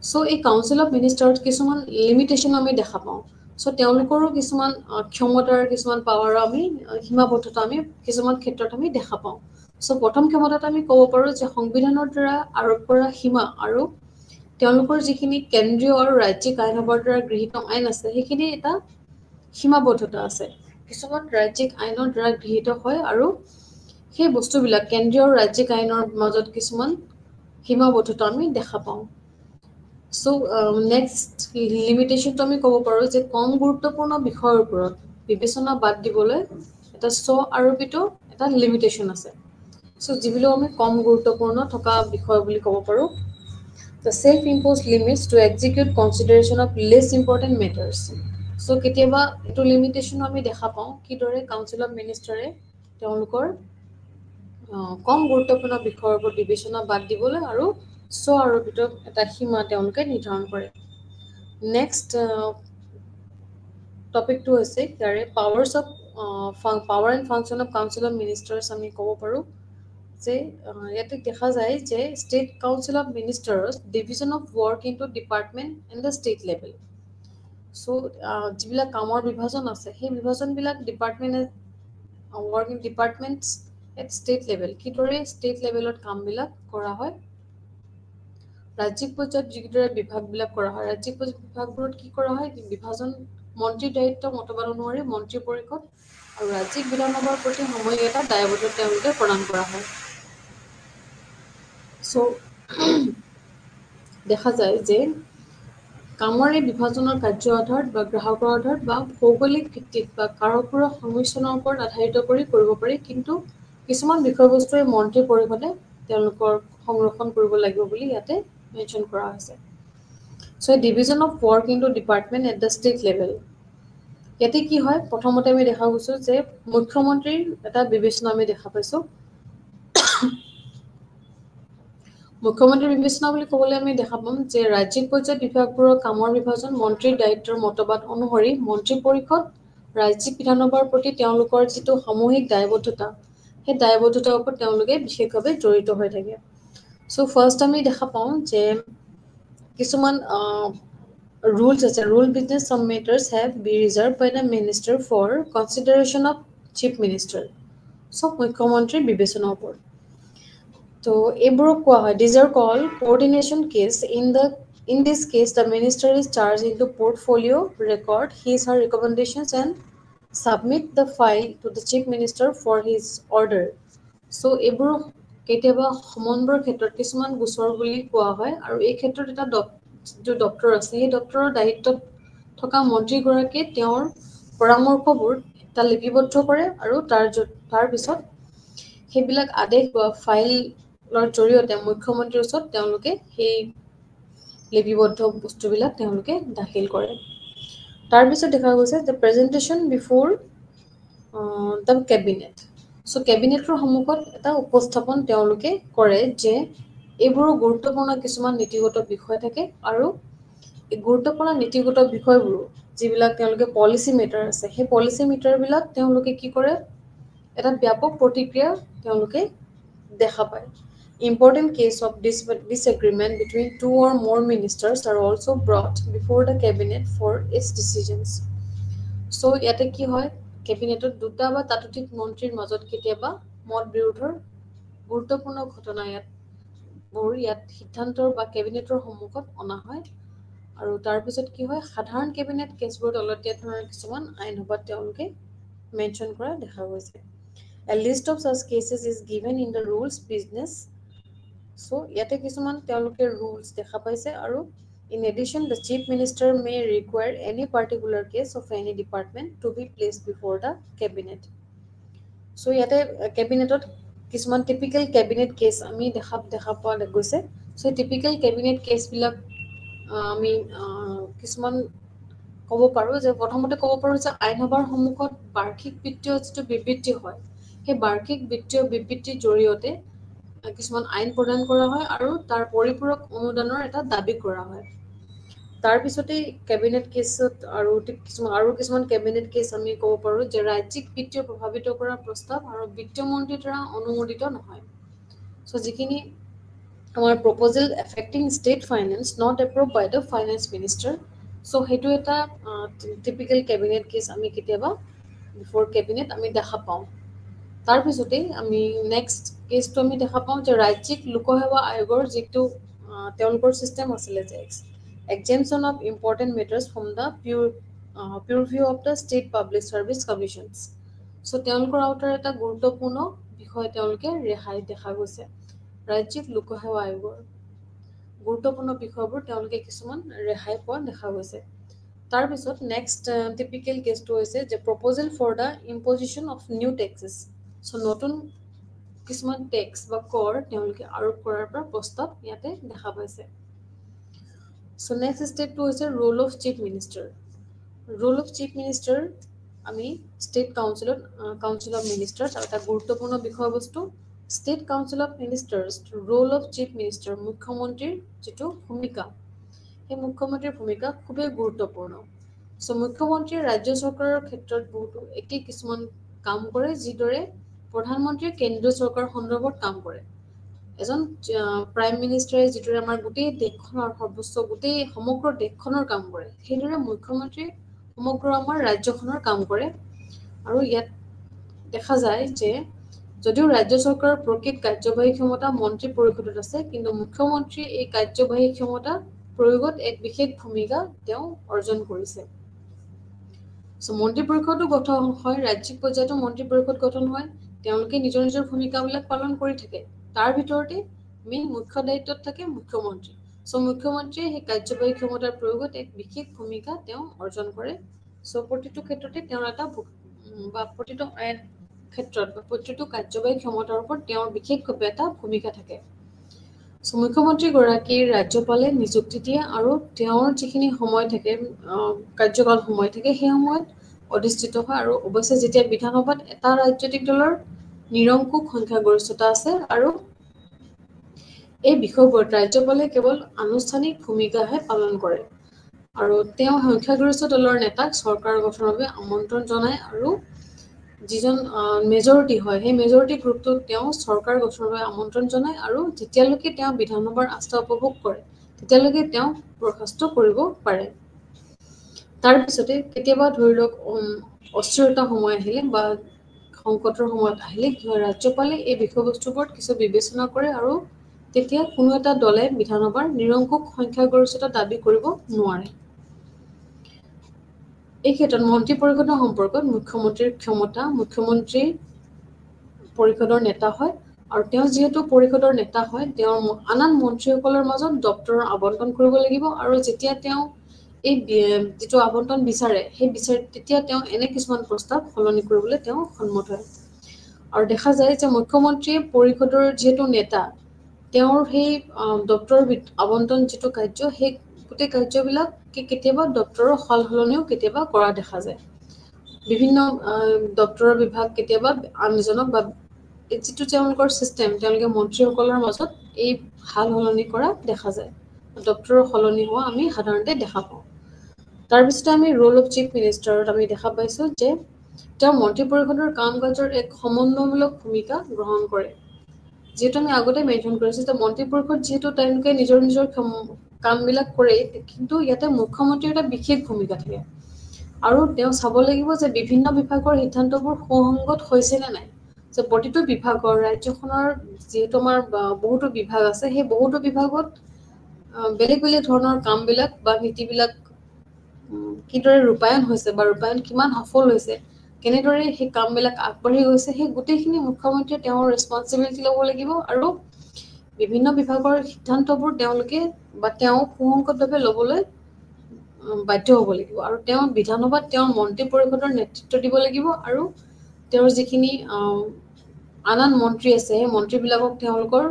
সো এই কাউন্সিল অফ মিনিষ্টাৰত কিছুমান লিমিটেশ্যন আমি দেখা পাওঁ সো তেওঁলোকৰো কিছুমান ক্ষমতাৰ কিছুমান পাৱাৰ আমি সীমাবদ্ধতা আমি কিছুমান ক্ষেত্ৰত আমি দেখা পাওঁ সো প্ৰথম ক্ষমতাত আমি ক'ব পাৰোঁ যে সংবিধানৰ দ্বাৰা আৰোপ কৰা সীমা আৰু তেওঁলোকৰ যিখিনি কেন্দ্ৰীয় আৰু ৰাজ্যিক আইনসভাৰ দ্বাৰা গৃহীত আইন আছে সেইখিনি এটা সীমাবদ্ধতা আছে কিছুমান ৰাজ্যিক আইনৰ দ্বাৰা গৃহীত হয় আৰু সেই বস্তুবিলাক কেন্দ্ৰীয় আৰু ৰাজ্যিক আইনৰ মাজত কিছুমান সীমাবদ্ধতা আমি দেখা পাওঁ সো নেক্সট লিমিটেশ্যনটো আমি ক'ব পাৰোঁ যে কম গুৰুত্বপূৰ্ণ বিষয়ৰ ওপৰত বিবেচনা বাদ দিবলৈ এটা আৰোপিত এটা লিমিটেশ্যন আছে সো যিবিলাক আমি কম গুৰুত্বপূৰ্ণ থকা বিষয় বুলি ক'ব পাৰোঁ the self-imposed limits to execute consideration of less important matters. So কেতিয়াবা এইটো লিমিটেশ্যন আমি দেখা পাওঁ কিদৰে কাউন্সিল অফ মিনিষ্টাৰে তেওঁলোকৰ কম গুৰুত্বপূৰ্ণ বিষয়ৰ ওপৰত বিবেচনা বাদ দিবলৈ আৰু আৰোপিত এটা সীমা তেওঁলোকে নিৰ্ধাৰণ কৰে নেক্সট টপিকটো হৈছে ইয়াৰে powers of power and function of council of ministers আমি ক'ব পাৰোঁ যে ইয়াতে দেখা যায় যে state council of ministers division of work into department and the state level so' যিবিলাক কামৰ বিভাজন আছে সেই বিভাজনবিলাক department work in departments at state level কিদৰে ষ্টেট লেভেলত কামবিলাক কৰা হয় ৰাজ্যিক পৰ্যায়ত যিদৰে বিভাগবিলাক কৰা হয় ৰাজ্যিক বিভাগবোৰত কি কৰা হয় বিভাজন মন্ত্ৰীৰ দায়িত্ব মতবাদ অনুসৰি মন্ত্ৰী পৰিষদ আৰু ৰাজ্যিক বিধানসভাৰ প্ৰতি সময় এটা দায়বদ্ধতা তেওঁলোকে প্ৰদান কৰা হয় চ' দেখা যায় যে কামৰ এই বিভাজনৰ কাৰ্য আধাৰত বা গ্ৰাহকৰ আধাৰত বা ভৌগোলিক ভিত্তিত বা কাৰকবোৰৰ সংমিশ্ৰণৰ ওপৰত আধাৰিত কৰি কৰিব পাৰি কিন্তু কিছুমান বিষয়বস্তুৰে মন্ত্ৰী পৰিষদে তেওঁলোকৰ সংৰক্ষণ কৰিব লাগিব বুলি ইয়াতে মেনশ্যন কৰা হৈছে so' division of work into department at the state level ইয়াতে কি হয় প্ৰথমতে আমি দেখা গৈছোঁ যে মুখ্যমন্ত্ৰীৰ এটা বিবেচনা আমি দেখা পাইছোঁ মুখ্যমন্ত্ৰীৰ বিবেচনা বুলি ক'বলৈ আমি দেখা পাম যে ৰাজ্যিক পৰ্যায়ত বিভাগবোৰৰ কামৰ বিভাজন মন্ত্ৰীৰ দায়িত্বৰ মতবাদ অনুসৰি মন্ত্ৰী পৰিষদ ৰাজ্যিক বিধানসভাৰ প্ৰতি তেওঁলোকৰ যিটো সামূহিক দায়বদ্ধতা সেই দায়বদ্ধতাৰ ওপৰত তেওঁলোকে বিশেষভাৱে জড়িত হৈ থাকে চ' ফাৰ্ষ্ট আমি দেখা পাওঁ যে কিছুমান rules as a rule business some matters have be reserved by the minister for consideration of chief minister so মুখ্যমন্ত্ৰীৰ বিবেচনাৰ ওপৰত তো এইবোৰক কোৱা হয় these are called coordination case in this case the minister is charged into portfolio record his her recommendations and submit the file to the chief minister for his order so এইবোৰ কেতিয়াবা সমন্বয়ৰ ক্ষেত্ৰত কিছুমান গোচৰ বুলি কোৱা হয় আৰু এই ক্ষেত্ৰত এটা जो डॉक्टर আছে এই ডক্টৰৰ দায়িত্বত থকা মন্ত্ৰীগৰাকীয়ে তেওঁৰ পৰামৰ্শবোৰ এটা লিপিবদ্ধ কৰে আৰু তাৰ পিছত সেইবিলাক আদেশ বা ফাইলৰ জৰিয়তে মুখ্যমন্ত্ৰীৰ ওচৰত তেওঁলোকে সেই লিপিবদ্ধ বস্তুবিলাক তেওঁলোকে দাখিল কৰে তাৰ পিছত দেখা গৈছে যে প্ৰেজেন্টেশ্যন বিফোৰ দ্য কেবিনেট চ' কেবিনেটৰ সন্মুখত এটা উপস্থাপন তেওঁলোকে কৰে যে এইবোৰো গুৰুত্বপূৰ্ণ কিছুমান নীতিগত বিষয় থাকে আৰু এই গুৰুত্বপূৰ্ণ নীতিগত বিষয়বোৰ যিবিলাক তেওঁলোকে পলিচি মেটাৰ আছে সেই পলিচি মেটাৰবিলাক তেওঁলোকে কি কৰে এটা ব্যাপক প্ৰতিক্ৰিয়া তেওঁলোকে দেখা পায় important case of disagreement between two or more ministers are also brought before the cabinet for its decisions so ইয়াতে কি হয় কেবিনেটত দুটা বা তাতোধিক মন্ত্ৰীৰ মাজত কেতিয়াবা মত বিৰোধৰ গুৰুত্বপূৰ্ণ ঘটনা ইয়াত সিদ্ধান্তৰ বা কেবিনেটৰ সন্মুখত অনা হয় আৰু তাৰ পিছত কি হয় সাধাৰণ কেবিনেট কেছবোৰত অলপীয়া ধৰণৰ কিছুমান আইনসভাত তেওঁলোকে মেনশ্যন কৰা দেখা গৈছে a list of such cases is given in the rules business so ইয়াতে কিছুমান তেওঁলোকে rules দেখা পাইছে আৰু in addition the chief minister may require any particular case of any department to be placed before the cabinet so ইয়াতে কেবিনেটত কিছুমান typical cabinet cash আমি দেখা পোৱা গৈছে so টিপিক্যাল কেবিনেট কেছবিলাক আমি কিছুমান ক'ব পাৰোঁ যে প্ৰথমতে ক'ব পাৰোঁ যে আইনসভাৰ সন্মুখত বাৰ্ষিক বিত্তীয় যিটো বিবৃতি হয় সেই বাৰ্ষিক বিত্তীয় বিবৃতিৰ জৰিয়তে কিছুমান আইন প্ৰদান কৰা হয় আৰু তাৰ পৰিপূৰক অনুদানৰ এটা দাবী কৰা হয় তাৰপিছতে কেবিনেট কেছত আৰু কিছুমান কেবিনেট কেছ আমি ক'ব পাৰোঁ যে ৰাজ্যিক বিত্তীয় প্ৰভাৱিত কৰা প্ৰস্তাৱ আৰু বিত্ত মন্ত্ৰীৰ দ্বাৰা অনুমোদিত নহয় চ' যিখিনি আমাৰ proposal affecting state finance not approved by the finance minister. So হেতু এটা typical cabinet case আমি কেতিয়াবা before cabinet আমি দেখা পাওঁ। তাৰ পিছতে আমি নেক্সট কেছটো আমি দেখা পাওঁ যে ৰাজ্যিক লোকসেৱা আয়োগৰ যিটো তেওঁলোকৰ চিষ্টেম আছিলে যে exemption of important matters from the purview of the state public service commissions. So তেওঁলোকৰ আওতাৰ এটা গুৰুত্বপূৰ্ণ বিষয় তেওঁলোকে ৰেহাই দেখা গৈছে। ৰাজ্যিক লোকসেৱা আয়োগৰ গুৰুত্বপূৰ্ণ বিষয়বোৰ তেওঁলোকে কিছুমান ৰেহাই পোৱা দেখা গৈছে। তাৰ পিছত নেক্সট টিপিকেল কেছটো হৈছে যে proposal for the imposition of new taxes. So নতুন কিছুমান টেক্স বা কৰ তেওঁলোকে আৰোপ কৰাৰ পৰা প্ৰস্তাৱ ইয়াতে দেখা পাইছে। সো নেক্সট ষ্টেপটো হৈছে roll of chief minister. Roll of chief minister আমি ষ্টেট কাউন্সিল অফ মিনিষ্টাৰ্ছ আৰু এটা গুৰুত্বপূৰ্ণ বিষয়বস্তু state council of ministers roll of chief minister মুখ্যমন্ত্ৰীৰ যিটো ভূমিকা সেই মুখ্যমন্ত্ৰীৰ ভূমিকা খুবেই গুৰুত্বপূৰ্ণ। সো মুখ্যমন্ত্ৰীয়ে ৰাজ্য চৰকাৰৰ ক্ষেত্ৰত বহুতো একেই কিছুমান কাম কৰে যিদৰে প্ৰধানমন্ত্ৰীয়ে কেন্দ্ৰীয় চৰকাৰৰ সন্দৰ্ভত কাম কৰে। এজন প্ৰাইম মিনিষ্টাৰে যিদৰে আমাৰ গোটেই দেশখনৰ সৰ্বোচ্চ গোটেই সমগ্ৰ দেশখনৰ কাম কৰে সেইদৰে মুখ্যমন্ত্ৰীয়ে সমগ্ৰ আমাৰ ৰাজ্যখনৰ কাম কৰে। আৰু ইয়াত দেখা যায় যে যদিও ৰাজ্য চৰকাৰৰ প্ৰকৃত কাৰ্যবাহী ক্ষমতা মন্ত্ৰী পৰিষদত আছে কিন্তু মুখ্যমন্ত্ৰীয়ে এই কাৰ্যবাহী ক্ষমতা প্ৰয়োগত এক বিশেষ ভূমিকা তেওঁ অৰ্জন কৰিছে। সো মন্ত্ৰী পৰিষদো গঠন হয়, ৰাজ্যিক পৰ্যায়তো মন্ত্ৰী পৰিষদ গঠন হয়, তেওঁলোকে নিজৰ নিজৰ ভূমিকাবিলাক পালন কৰি থাকে। তাৰ ভিতৰতে মেইন মুখ্য দায়িত্বত থাকে মুখ্যমন্ত্ৰী। সো মুখ্যমন্ত্ৰীয়ে সেই কাৰ্যবাহী ক্ষমতাৰ প্ৰয়োগত এক বিশেষ ভূমিকা তেওঁ অৰ্জন কৰে। সো প্ৰতিটো ক্ষেত্ৰতে তেওঁৰ এটা বা প্ৰতিটো আইন ক্ষেত্ৰত বা প্ৰতিটো কাৰ্যবাহী ক্ষমতাৰ ওপৰত তেওঁৰ বিশেষভাৱে এটা ভূমিকা থাকে। সো মুখ্যমন্ত্ৰীগৰাকীৰ ৰাজ্যপালে নিযুক্তি দিয়ে আৰু তেওঁৰ যিখিনি সময় থাকে কাৰ্যকাল সময় থাকে সেই সময়ত অধিষ্ঠিত হয়। আৰু অৱশ্যে যেতিয়া বিধানসভাত এটা ৰাজনৈতিক দলৰ নিৰংকুশ সংখ্যাগৰিষ্ঠতা আছে আৰু এই বিষয়বোৰত ৰাজ্যপালে কেৱল আনুষ্ঠানিক ভূমিকাহে পালন কৰে আৰু তেওঁ সংখ্যাগৰিষ্ঠ দলৰ নেতাক চৰকাৰ গঠনৰ বাবে আমন্ত্ৰণ জনায় আৰু যিজন মেজৰিটি হয় সেই মেজৰিটি গ্ৰুপটোক তেওঁ চৰকাৰ গঠনৰ বাবে আমন্ত্ৰণ জনায় আৰু যেতিয়ালৈকে তেওঁ বিধানসভাৰ আস্থা উপভোগ কৰে তেতিয়ালৈকে তেওঁ বৰ্খাস্ত কৰিব পাৰে। তাৰ পিছতে কেতিয়াবা ধৰি লওক অস্থিৰতা সময় আহিলে বা সংকটৰ সময়ত আহিলে কি হয় ৰাজ্যপালে এই বিষয়বস্তুবোৰত কিছু বিবেচনা কৰে আৰু তেতিয়া কোনো এটা দলে বিধানসভাৰ নিৰংকুশ সংখ্যাগৰিষ্ঠতা দাবী কৰিব নোৱাৰে। এই ক্ষেত্ৰত মন্ত্ৰী পৰিষদৰ সম্পৰ্কত মুখ্যমন্ত্ৰীৰ ক্ষমতা মুখ্যমন্ত্ৰী পৰিষদৰ নেতা হয় আৰু তেওঁ যিহেতু পৰিষদৰ নেতা হয় তেওঁৰ আন মন্ত্ৰীসকলৰ মাজত দপ্তৰৰ আবণ্টন কৰিব লাগিব আৰু যেতিয়া তেওঁ এই যিটো আবণ্টন বিচাৰে সেই তেতিয়া তেওঁ এনে কিছুমান প্ৰস্তাৱ সলনি কৰিবলৈ তেওঁ সন্মত হয়। আৰু দেখা যায় যে মুখ্যমন্ত্ৰীয়ে পৰিষদৰ যিহেতু নেতা তেওঁৰ সেই দপ্তৰৰ আবণ্টন যিটো কাৰ্য সেই গোটেই কাৰ্যবিলাক কেতিয়াবা দপ্তৰৰ সাল সলনিও কেতিয়াবা কৰা দেখা যায়। বিভিন্ন দপ্তৰৰ বিভাগ কেতিয়াবা আন এজনক বা যিটো তেওঁলোকৰ চিষ্টেম তেওঁলোকে মন্ত্ৰীসকলৰ মাজত এই সাল সলনি কৰা দেখা যায়। দপ্তৰৰ সলনি হোৱা আমি সাধাৰণতে দেখা পাওঁ। তাৰপিছতে আমি ৰোল অফ চিফ মিনিষ্টাৰত আমি দেখা পাইছোঁ যে তেওঁ মন্ত্ৰী পৰিষদৰ কাম কাজৰ এক সমন্বয়মূলক ভূমিকা গ্ৰহণ কৰে। যিহেতু আমি আগতে মেনশ্যন কৰিছোঁ যে মন্ত্ৰী পৰিষদ যিহেতু তেওঁলোকে নিজৰ নিজৰ কামবিলাক কৰে কিন্তু ইয়াতে মুখ্যমন্ত্ৰীৰ এটা বিশেষ ভূমিকা থাকে আৰু তেওঁ চাব লাগিব যে বিভিন্ন বিভাগৰ সিদ্ধান্তবোৰ সুসংগত হৈছে নে নাই। যে প্ৰতিটো বিভাগৰ ৰাজ্যখনৰ যিহেতু আমাৰ বহুতো বিভাগ আছে সেই বহুতো বিভাগত বেলেগ বেলেগ ধৰণৰ কামবিলাক বা নীতিবিলাক কিদৰে ৰূপায়ণ হৈছে বা ৰূপায়ণ কিমান সফল হৈছে কেনেদৰে সেই কামবিলাক আগবাঢ়ি গৈছে সেই গোটেইখিনি মুখ্যমন্ত্ৰীয়ে তেওঁৰ ৰেছপনচিবিলিটি ল'ব লাগিব আৰু বিভিন্ন বিভাগৰ সিদ্ধান্তবোৰ তেওঁলোকে বা তেওঁ সুসংগতভাৱে ল'বলৈ বাধ্য হ'ব লাগিব আৰু তেওঁ বিধানসভাত তেওঁৰ মন্ত্ৰী পৰিষদৰ নেতৃত্ব দিব লাগিব আৰু তেওঁৰ যিখিনি আন মন্ত্ৰী আছে সেই মন্ত্ৰীবিলাকক তেওঁলোকৰ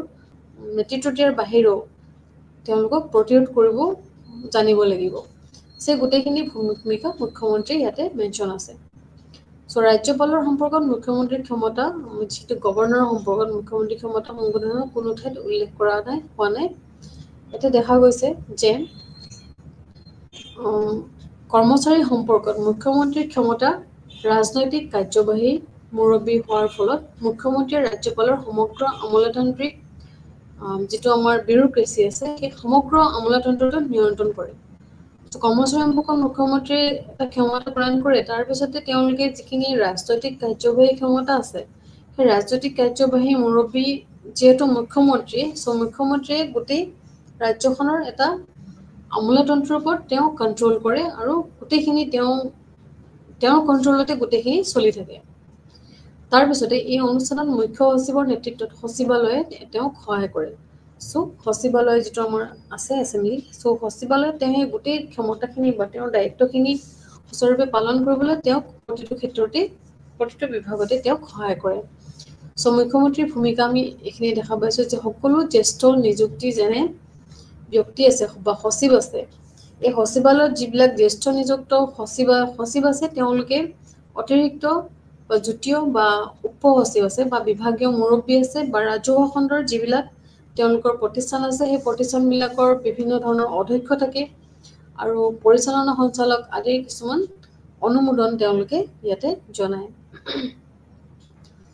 নেতৃত্ব দিয়াৰ বাহিৰেও তেওঁলোকক প্ৰতিৰোধ কৰিব জানিব লাগিব। সেই গোটেইখিনি ভূমিকা মুখ্যমন্ত্ৰী ইয়াতে মেনশ্যন আছে। সো ৰাজ্যপালৰ সম্পৰ্কত মুখ্যমন্ত্ৰীৰ ক্ষমতা যিটো গভৰ্ণৰৰ সম্পৰ্কত মুখ্যমন্ত্ৰীৰ ক্ষমতা সংবিধানৰ কোনো ঠাইত উল্লেখ কৰা হোৱা নাই। ইয়াতে দেখা গৈছে যে কৰ্মচাৰী সম্পৰ্কত মুখ্যমন্ত্ৰীৰ ক্ষমতা ৰাজনৈতিক কাৰ্যবাহী মুৰব্বী হোৱাৰ ফলত মুখ্যমন্ত্ৰীয়ে ৰাজ্যপালৰ সমগ্ৰ আমোলাতান্ত্ৰিক যেটো আমাৰ ব্যুৰোক্ৰেসি আছে সেই সমগ্ৰ আমলাতন্ত্ৰটো নিয়ন্ত্ৰণ কৰে তো কৰ্মচাৰীসকল মুখ্যমন্ত্ৰীৰ এটা ক্ষমতা প্ৰদান কৰে তাৰ পিছতে তেওঁলোকে যিখিনি ৰাজনৈতিক কাৰ্যবাহী ক্ষমতা আছে সেই ৰাজনৈতিক কাৰ্যবাহী মুৰব্বী যেহেতু মুখ্যমন্ত্ৰী সো মুখ্যমন্ত্ৰীয়ে গোটেই ৰাজ্যখনৰ এটা আমলাতন্ত্ৰৰ ওপৰত তেওঁ কন্ট্ৰোল কৰে আৰু গোটেইখিনি তেওঁৰ কন্ট্ৰোলতে গোটেইখিনি চলি থাকে তাৰ পিছতে এই অনুষ্ঠানত মুখ্য সচিবৰ নেতৃত্বত সচিবালয়ে তেওঁক সহায় কৰে সো সচিবালয় যেটো আমাৰ আছে এছেম্বলি সো সচিবালয় তেওঁ গোটেই ক্ষমতাখিনি বা তেওঁৰ দায়িত্বখিনি সুচাৰুৰূপে পালন কৰিবলৈ তেওঁক প্ৰতিটো ক্ষেত্ৰতে প্ৰতিটো বিভাগতে তেওঁক সহায় কৰে সো মুখ্যমন্ত্ৰীৰ ভূমিকা আমি এখিনি দেখা পাইছো যে সকলো জ্যেষ্ঠ নিযুক্তি যেনে ব্যক্তি আছে বা সচিব আছে এই সচিবালয়ত যিবিলাক জ্যেষ্ঠ নিযুক্ত সচিব আছে তেওঁলোকে অতিৰিক্ত বা যুটীয় বা উপ সচিব আছে বা বিভাগীয় মুৰব্বী আছে বা ৰাজহুৱা খণ্ডৰ যিবিলাক তেওঁলোকৰ প্ৰতিষ্ঠান আছে সেই প্ৰতিষ্ঠানবিলাকৰ বিভিন্ন ধৰণৰ অধ্যক্ষ থাকে আৰু পৰিচালনা সঞ্চালক আদি কিছুমান অনুমোদন তেওঁলোকে ইয়াতে জনায়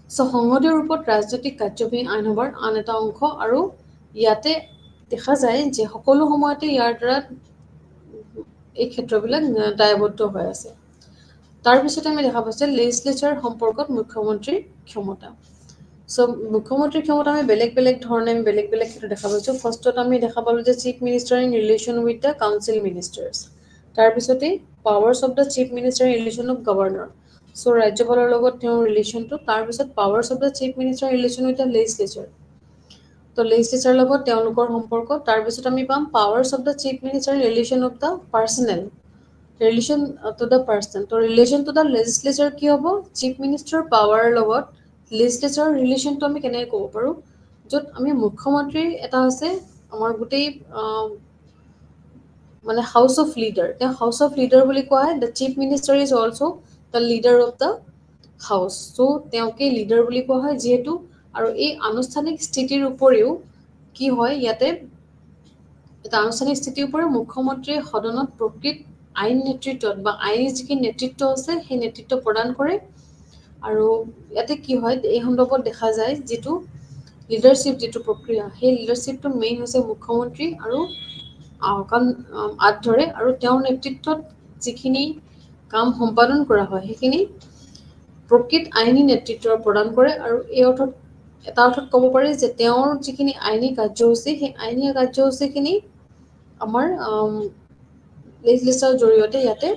সো সংসদীয় ৰূপত ৰাজনৈতিক কাৰ্যবাহী আইনসভাৰ আন এটা অংশ আৰু ইয়াতে দেখা যায় যে সকলো সময়তে ইয়াৰ দ্বাৰা এই ক্ষেত্ৰবিলাক দায়বদ্ধ হৈ আছে তাৰ পিছতে আমি দেখা পাইছো লেজিসলেচাৰ সম্পৰ্কত মুখ্যমন্ত্ৰীৰ ক্ষমতা সো মুখ্যমন্ত্ৰীৰ ক্ষমতা আমি বেলেগ ধৰণে আমি বেলেগ ক্ষেত্ৰত দেখা পাইছো ফাৰ্ষ্টত আমি দেখা পালো যে chief minister in relation with the council ministers তাৰ পিছতে powers of the chief minister in relation of governor so ৰাজ্যপালৰ লগত তেওঁৰ ৰিলেশ্যনটো তাৰ পিছত powers of the chief minister in relation with the legislature তো লেজিসলেচাৰ লগত তেওঁলোকৰ সম্পৰ্ক তাৰ পিছত আমি পাম powers of the chief minister in relation of the personnel relation to the person to relation to the legislature কি হ'ব chief minister power লগত legislature relation to আমি কেনে ক'ব পাৰো যত আমি মুখ্যমন্ত্ৰী এটা আছে আমাৰ গোটেই মানে হাউস অফ লিডাৰ তে হাউস অফ লিডাৰ বুলি কোৱা হয় the chief minister is also the leader of the house so তেওঁকে লিডাৰ বুলি কোৱা হয় যেহেতু আৰু এই আনুষ্ঠানিক স্থিতিৰ উপৰিও কি হয় ইয়াতে এটা আনুষ্ঠানিক স্থিতিৰ উপৰিও মুখ্যমন্ত্ৰীৰ সদনত প্ৰকৃত আইন নেতৃত্বত বা আইনী যিখিনি নেতৃত্ব আছে সেই নেতৃত্ব প্ৰদান কৰে আৰু ইয়াতে কি হয় এই সন্দৰ্ভত দেখা যায় যেটো লিডাৰশ্বিপ যেটো প্ৰক্ৰিয়া সেই লিডাৰশ্বিপটো মেইন হৈছে মুখ্যমন্ত্ৰী আৰু আধৰে আৰু তেওঁৰ নেতৃত্বত যিখিনি কাম সম্পাদন কৰা হয় সেইখিনি প্ৰকৃত আইনী নেতৃত্ব প্ৰদান কৰে আৰু এই অৰ্থত এটা অৰ্থত ক'ব পাৰি যে তেওঁৰ যিখিনি আইনী কাৰ্যসূচী সেই আইনী কাৰ্যসূচীখিনি আমাৰ লেজিসলেচাৰৰ জৰিয়তে ইয়াতে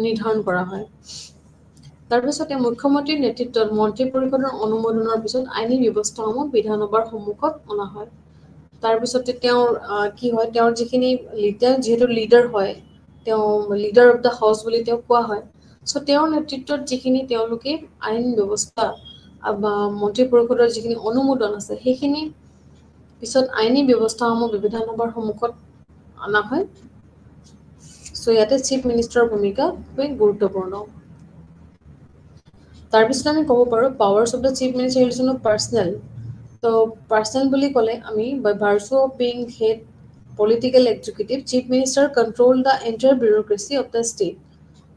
নিৰ্ধাৰণ কৰা হয় তাৰ পিছতে মুখ্যমন্ত্ৰীৰ নেতৃত্বত মন্ত্ৰী পৰিষদৰ অনুমোদনৰ পিছত আইনী ব্যৱস্থাসমূহ বিধানসভাৰ সন্মুখত অনা হয় তাৰ পিছতে তেওঁৰ কি হয় তেওঁৰ যিখিনি লিডাৰ যেহেতু লিডাৰ হয় তেওঁ লিডাৰ অফ দ্য হাউস বুলি তেওঁ কোৱা হয় সো তেওঁৰ নেতৃত্বত যিখিনি তেওঁলোকে আইন ব্যৱস্থা বা মন্ত্ৰী পৰিষদৰ যিখিনি অনুমোদন আছে সেইখিনি পিছত আইনী ব্যৱস্থাসমূহ বিধানসভাৰ সন্মুখত অনা হয় সো ইয়াতে চিফ মিনিষ্টাৰৰ ভূমিকা খুব গুৰুত্বপূৰ্ণ তাৰ পিছত আমি ক'ব পাৰো powers of the chief minister relation of personnel তো পাৰ্সনেল বুলি ক'লে আমি by virtue of being head political executive chief minister control the entire bureaucracy of the state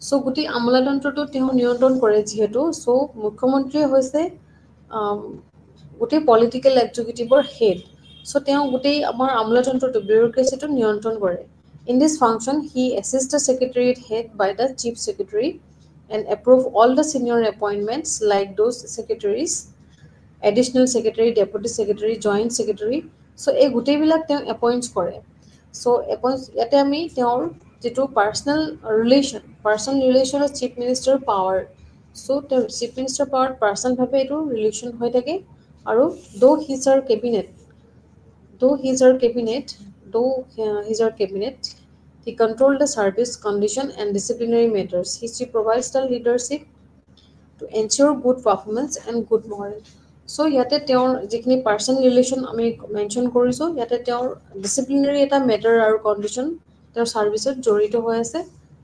so গোটেই আমলাতন্ত্ৰটো তেওঁ নিয়ন্ত্ৰণ কৰে যিহেতু সো মুখ্যমন্ত্ৰীয়ে হৈছে গোটেই পলিটিকেল এক্সিকিউটিভৰ হেড সো তেওঁ গোটেই আমাৰ আমলাতন্ত্ৰটো ব্যুৰোক্ৰেসিটো নিয়ন্ত্ৰণ কৰে In this function, he assists the secretariat head by the chief secretary and approve all the senior appointments like those secretaries, additional secretary, deputy secretary, joint secretary. So, a guteibilak তেওঁ appoints কৰে. So, appoints ইয়াতে আমি তেওঁৰ যেটো personal relation of chief minister power. So, the chief minister power person ভাবে এটো relation হৈ থাকে আৰু though he's our cabinet, he controlled the service, condition, and disciplinary matters. He provides the leadership to ensure good performance and good moral. So, yate তেওঁৰ যিখিনি person relation আমি mention কৰিছো ইয়াতে তেওঁৰ disciplinary এটা matter আৰু condition তেওঁৰ serviceত জড়িত হৈ আছে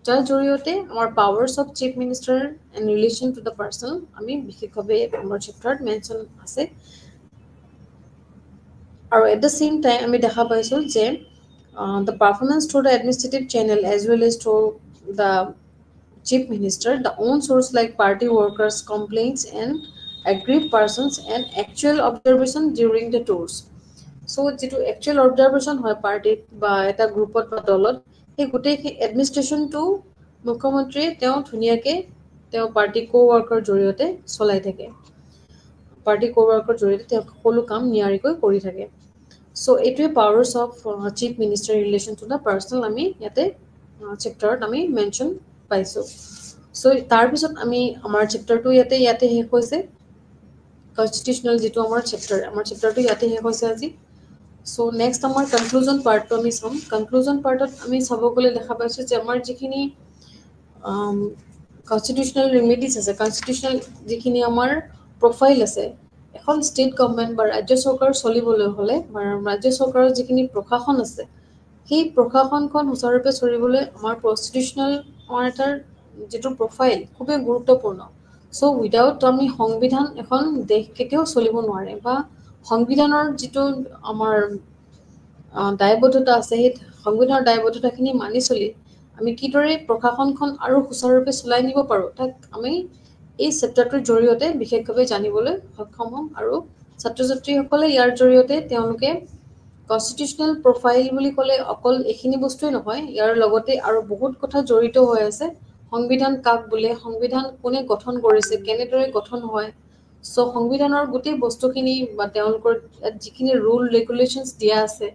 যাৰ জৰিয়তে আমাৰ powers of chief minister and relation to the person আমি বিশেষভাৱে আমাৰ chapter mention আছে আৰু at the same time আমি দেখা পাইছো যে the performance through the administrative channel as well as through the chief minister the own source like party workers complaints and aggrieved persons and actual observation during the tours so যেটো actual observation হয় পার্টিত বা এটা গ্ৰুপত বা দলত সেই গোটেই এডমিনিষ্ট্ৰেশ্যনটো মুখ্যমন্ত্ৰীয়ে তেওঁ ধুনীয়াকে তেওঁ পাৰ্টি কো-ৱৰ্কৰ জৰিয়তে চলাই থাকে পাৰ্টি কো-ৱৰ্কৰ জৰিয়তে তেওঁ সকলো কাম নিয়াৰিকৈ কৰি থাকে সো এইটোৱে powers of chief minister relation to the personnel আমি ইয়াতে চেপ্টাৰত আমি মেনশন পাইছো সো তাৰ পিছত আমি আমাৰ চেপ্টাৰটো ইয়াতে শেষ হৈছে কনস্টিটিউশনাল যেটো আমাৰ চেপ্টাৰটো ইয়াতে শেষ হৈছে আজি সো নেক্সট আমাৰ কনক্লুজন পাৰ্টটো আমি চাম কনক্লুজন পাৰ্টত আমি চাব গ'লে দেখা পাইছো যে আমাৰ যিখিনি কনস্টিটিউশনাল ৰেমেডিজ আছে কনস্টিটিউশনাল যিখিনি আমাৰ প্ৰফাইল আছে এখন ষ্টেট গভৰ্নমেণ্ট বা ৰাজ্য চৰকাৰ চলিবলৈ হ'লে বা ৰাজ্য চৰকাৰৰ যিখিনি প্ৰশাসন আছে সেই প্ৰশাসনখন সুচাৰুৰূপে চলিবলৈ আমাৰ কনস্টিটিউশনাল আমাৰ এটাৰ যেটো প্ৰফাইল খুবেই গুৰুত্বপূৰ্ণ সো উইদাউট আমি সংবিধান এখন দেশ কেতিয়াও চলিব নোৱাৰে বা সংবিধানৰ যেটো আমাৰ দায়বদ্ধতা আছে সেই সংবিধানৰ দায়বদ্ধতাখিনি মানি চলি আমি কিদৰে প্ৰশাসনখন আৰু সুচাৰুৰূপে চলাই নিব পাৰো তাক আমি এই চেপ্টাৰটোৰ জৰিয়তে বিশেষভাৱে জানিবলৈ সক্ষম হ'ম আৰু ছাত্ৰ-ছাত্ৰীসকলে ইয়াৰ জৰিয়তে তেওঁলোকে কনস্টিটিউশনাল প্ৰফাইল বুলি ক'লে অকল এখিনি বস্তুই নহয় ইয়াৰ লগতে আৰু বহুত কথা জড়িত হৈ আছে সংবিধান কাক বোলে সংবিধান কোনে গঠন কৰিছে কেনেদৰে গঠন হয় সো সংবিধানৰ গোটেই বস্তুখিনি বা তেওঁলোকৰ যিখিনি ৰুল ৰেগুলেশনস দিয়া আছে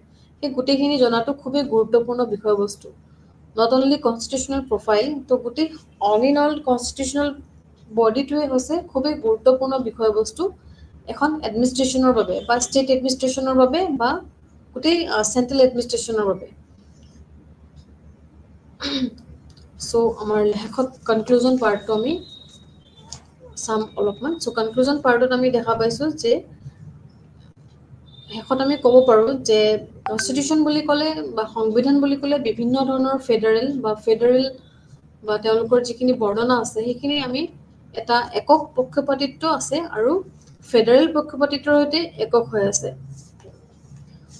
সেই গোটেইখিনি জনাটো খুবেই গুৰুত্বপূৰ্ণ বিষয়বস্তু not only constitutional profile তো গোটেই all in all constitutional বডিটোৱে হৈছে খুবেই গুৰুত্বপূৰ্ণ বিষয়বস্তু এখন এডমিনিষ্ট্ৰেশ্যনৰ বাবে বা ষ্টেট এডমিনিষ্ট্ৰেশ্যনৰ বাবে বা গোটেই চেন্ট্ৰেল এডমিনিষ্ট্ৰেশ্যনৰ বাবে সো আমাৰ লেখত কনক্লুজন পাৰ্টটো আমি সাম অলপমান সো কনক্লুজন পাৰ্টত আমি দেখা পাইছো যে শেষত আমি ক'ব পাৰো যে কনস্টিটিউশন বুলি ক'লে বা সংবিধান বুলি ক'লে বিভিন্ন ধৰণৰ ফেডাৰেল বা তেওঁলোকৰ যিখিনি বৰ্ণনা আছে সেইখিনি আমি এটা একক পক্ষপাতিত্ব আছে আৰু ফেডাৰেল পক্ষপাতিত্বৰ সৈতে একক হৈ আছে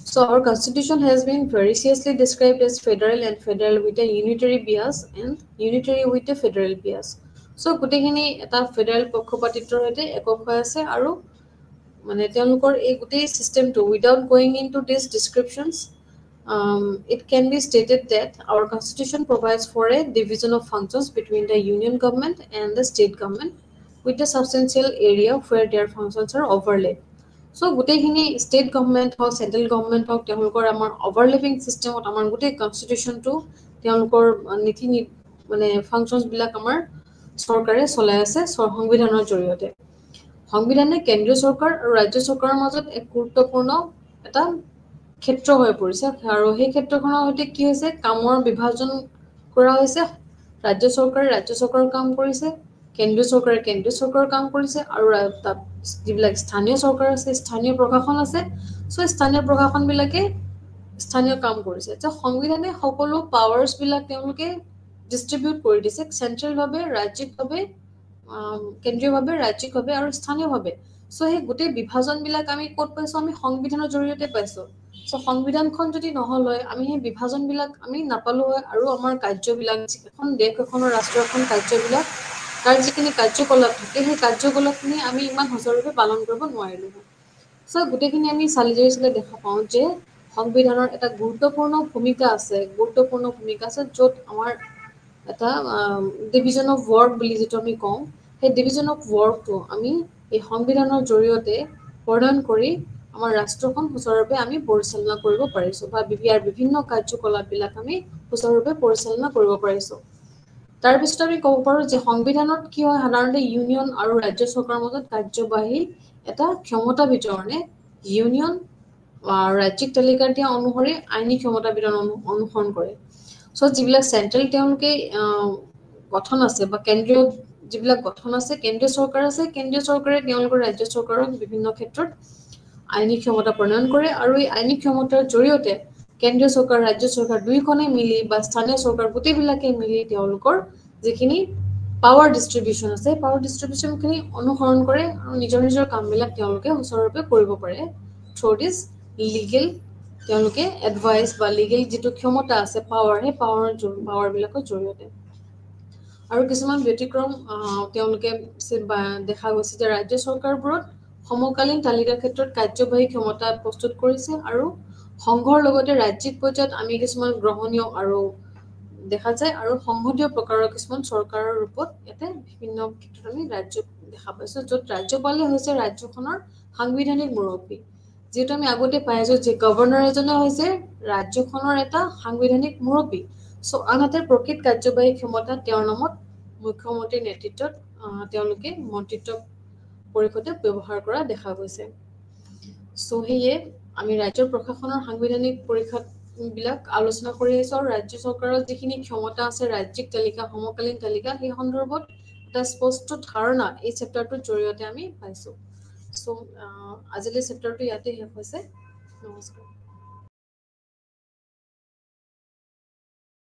So our constitution has been very seriously described as federal and federal with a unitary bias and unitary with a federal bias. So গোটেইখিনি এটা ফেডাৰেল পক্ষপাতিত্বৰ সৈতে একক হৈ আছে আৰু মানে তেওঁলোকৰ এই গোটেই সিস্টেমটো without going into these descriptions it can be stated that our constitution provides for a division of functions between the union government and the state government with a substantial area where their functions are overlapped. So গোটেইখিনি state government হওক central government হওক তেওঁলোকৰ আমাৰ overlapping systemত আমাৰ গোটেই constitutionটো তেওঁলোকৰ নীতি মানে functions বিলাক আমাৰ চৰকাৰে চলাই আছে সংবিধানৰ জৰিয়তে সংবিধানে কেন্দ্ৰীয় চৰকাৰ আৰু ৰাজ্য চৰকাৰৰ মাজত এক গুৰুত্বপূৰ্ণ এটা ক্ষেত্ৰ হৈ পৰিছে আৰু সেই ক্ষেত্ৰখনৰ সৈতে কি হৈছে কামৰ বিভাজন কৰা হৈছে ৰাজ্য চৰকাৰৰ কাম কৰিছে কেন্দ্ৰীয় চৰকাৰৰ কাম কৰিছে আৰু যিবিলাক স্থানীয় চৰকাৰ আছে স্থানীয় প্ৰশাসন আছে সো স্থানীয় প্ৰশাসন বিলাকে স্থানীয় কাম কৰিছে যে সংবিধানে সকলো পাৱাৰছ বিলাক তেওঁলোকে ডিস্ট্ৰিবিউট কৰি দিছে সেন্ট্ৰেল ভাবে ৰাজ্যিকভাৱে কেন্দ্ৰীয়ভাৱে ৰাজ্যিকভাৱে আৰু স্থানীয়ভাৱে সো সেই গোটেই বিভাজন বিলাক আমি ক'ত পাইছো আমি সংবিধানৰ জৰিয়তে পাইছো সো সংবিধানখন যদি নহল হয় আমি সেই বিভাজন বিলাক আমি নাপালো হয় আৰু আমাৰ কাৰ্যবিলাক এখন দেশ এখনৰ ৰাষ্ট্ৰ এখন কাৰ্যবিলাক তাৰ যিখিনি কাৰ্যকলাপ থাকে সেই কাৰ্যকলাপখিনি আমি ইমান সচৰাচৰ পালন কৰিব নোৱাৰিলো সো গোটেইখিনি আমি চালিজাৰি দেখা পাওঁ যে সংবিধানৰ এটা গুৰুত্বপূৰ্ণ ভূমিকা আছে য'ত আমাৰ এটা ডিভিজন অফ ৱৰ্ক বুলি যেটো আমি কওঁ সেই ডিভিজন অফ ৱৰ্কটো আমি এই সংবিধানৰ জৰিয়তে প্ৰদান কৰি আমাৰ ৰাষ্ট্ৰখন সুচাৰুৰূপে আমি পৰিচালনা কৰিব পাৰিছো বা বিভিন্ন কাৰ্যকলাপবিলাক আমি সুচাৰুৰূপে পৰিচালনা কৰিব পাৰিছো তাৰ পিছত আমি ক'ব পাৰো যে সংবিধানত কি হয় সাধাৰণতে ইউনিয়ন আৰু ৰাজ্য চৰকাৰৰ মাজত কাৰ্যবাহী এটা ক্ষমতা বিতৰণে ইউনিয়ন ৰাজ্যিক তালিকা দিয়া অনুসৰি আইনী ক্ষমতা বিতৰণ অনুসৰণ কৰে সো যিবিলাক চেন্ট্ৰেল তেওঁলোকে গঠন আছে বা কেন্দ্ৰীয় যিবিলাক গঠন আছে কেন্দ্ৰীয় চৰকাৰে তেওঁলোকৰ ৰাজ্য চৰকাৰক বিভিন্ন ক্ষেত্ৰত আইনী ক্ষমতা প্ৰণয়ন কৰে আৰু এই আইনী ক্ষমতাৰ জৰিয়তে কেন্দ্ৰীয় চৰকাৰ ৰাজ্য চৰকাৰ দুইখনে মিলি বা স্থানীয় চৰকাৰ গোটেইবিলাকে মিলি তেওঁলোকৰ যিখিনি পাৱাৰ ডিস্ট্ৰিবিউশন আছে পাৱাৰ ডিস্ট্ৰিবিউশনখিনি অনুসৰণ কৰে আৰু নিজৰ কামবিলাক তেওঁলোকে সুচাৰুৰূপে কৰিব পাৰে থ্ৰু দিস লিগেল তেওঁলোকে এডভাইস বা লিগেল যেটো ক্ষমতা আছে পাৱাৰ হে পাৱাৰ বিলাকৰ জৰিয়তে আৰু কিছুমান ব্যতিক্ৰম তেওঁলোকে দেখা গৈছে যে ৰাজ্য চৰকাৰবোৰত সমকালীন তালিকাৰ ক্ষেত্ৰত কাৰ্যবাহী ক্ষমতা প্ৰস্তুত কৰিছে আৰু সংঘৰ লগতে ৰাজ্যিক পৰ্যায়ত আমি কিছুমান গ্ৰহণীয় আৰু দেখা যায় আৰু সংসদীয় প্ৰকাৰৰ কিছুমান চৰকাৰৰ ৰূপত ইয়াতে বিভিন্ন ক্ষেত্ৰত আমি ৰাজ্যক দেখা পাইছো য'ত ৰাজ্যপালে হৈছে ৰাজ্যখনৰ সাংবিধানিক মুৰব্বী যেহেতু আমি আগতে পাই আছো যে গভৰ্ণৰ এজনে হৈছে ৰাজ্যখনৰ এটা সাংবিধানিক মুৰব্বী আনহাতে প্ৰকৃত কাৰ্যবাহী ক্ষমতা তেওঁৰ নামত মুখ্যমন্ত্ৰীৰ নেতৃত্বত তেওঁলোকে মন্ত্ৰিত্ব পৰিষদে ব্যৱহাৰ কৰা দেখা গৈছে সেয়ে আমি ৰাজ্যৰ প্ৰশাসনৰ সাংবিধানিক পৰীক্ষাবিলাক আলোচনা কৰি আহিছো আৰু ৰাজ্য চৰকাৰৰ যিখিনি ক্ষমতা আছে ৰাজ্যিক তালিকা সমকালীন তালিকা সেই সন্দৰ্ভত এটা স্পষ্ট ধাৰণা এই চেপ্টাৰটোৰ জৰিয়তে আমি পাইছো আজিলৈ চেপ্টাৰটো ইয়াতে শেষ হৈছে নমস্কাৰ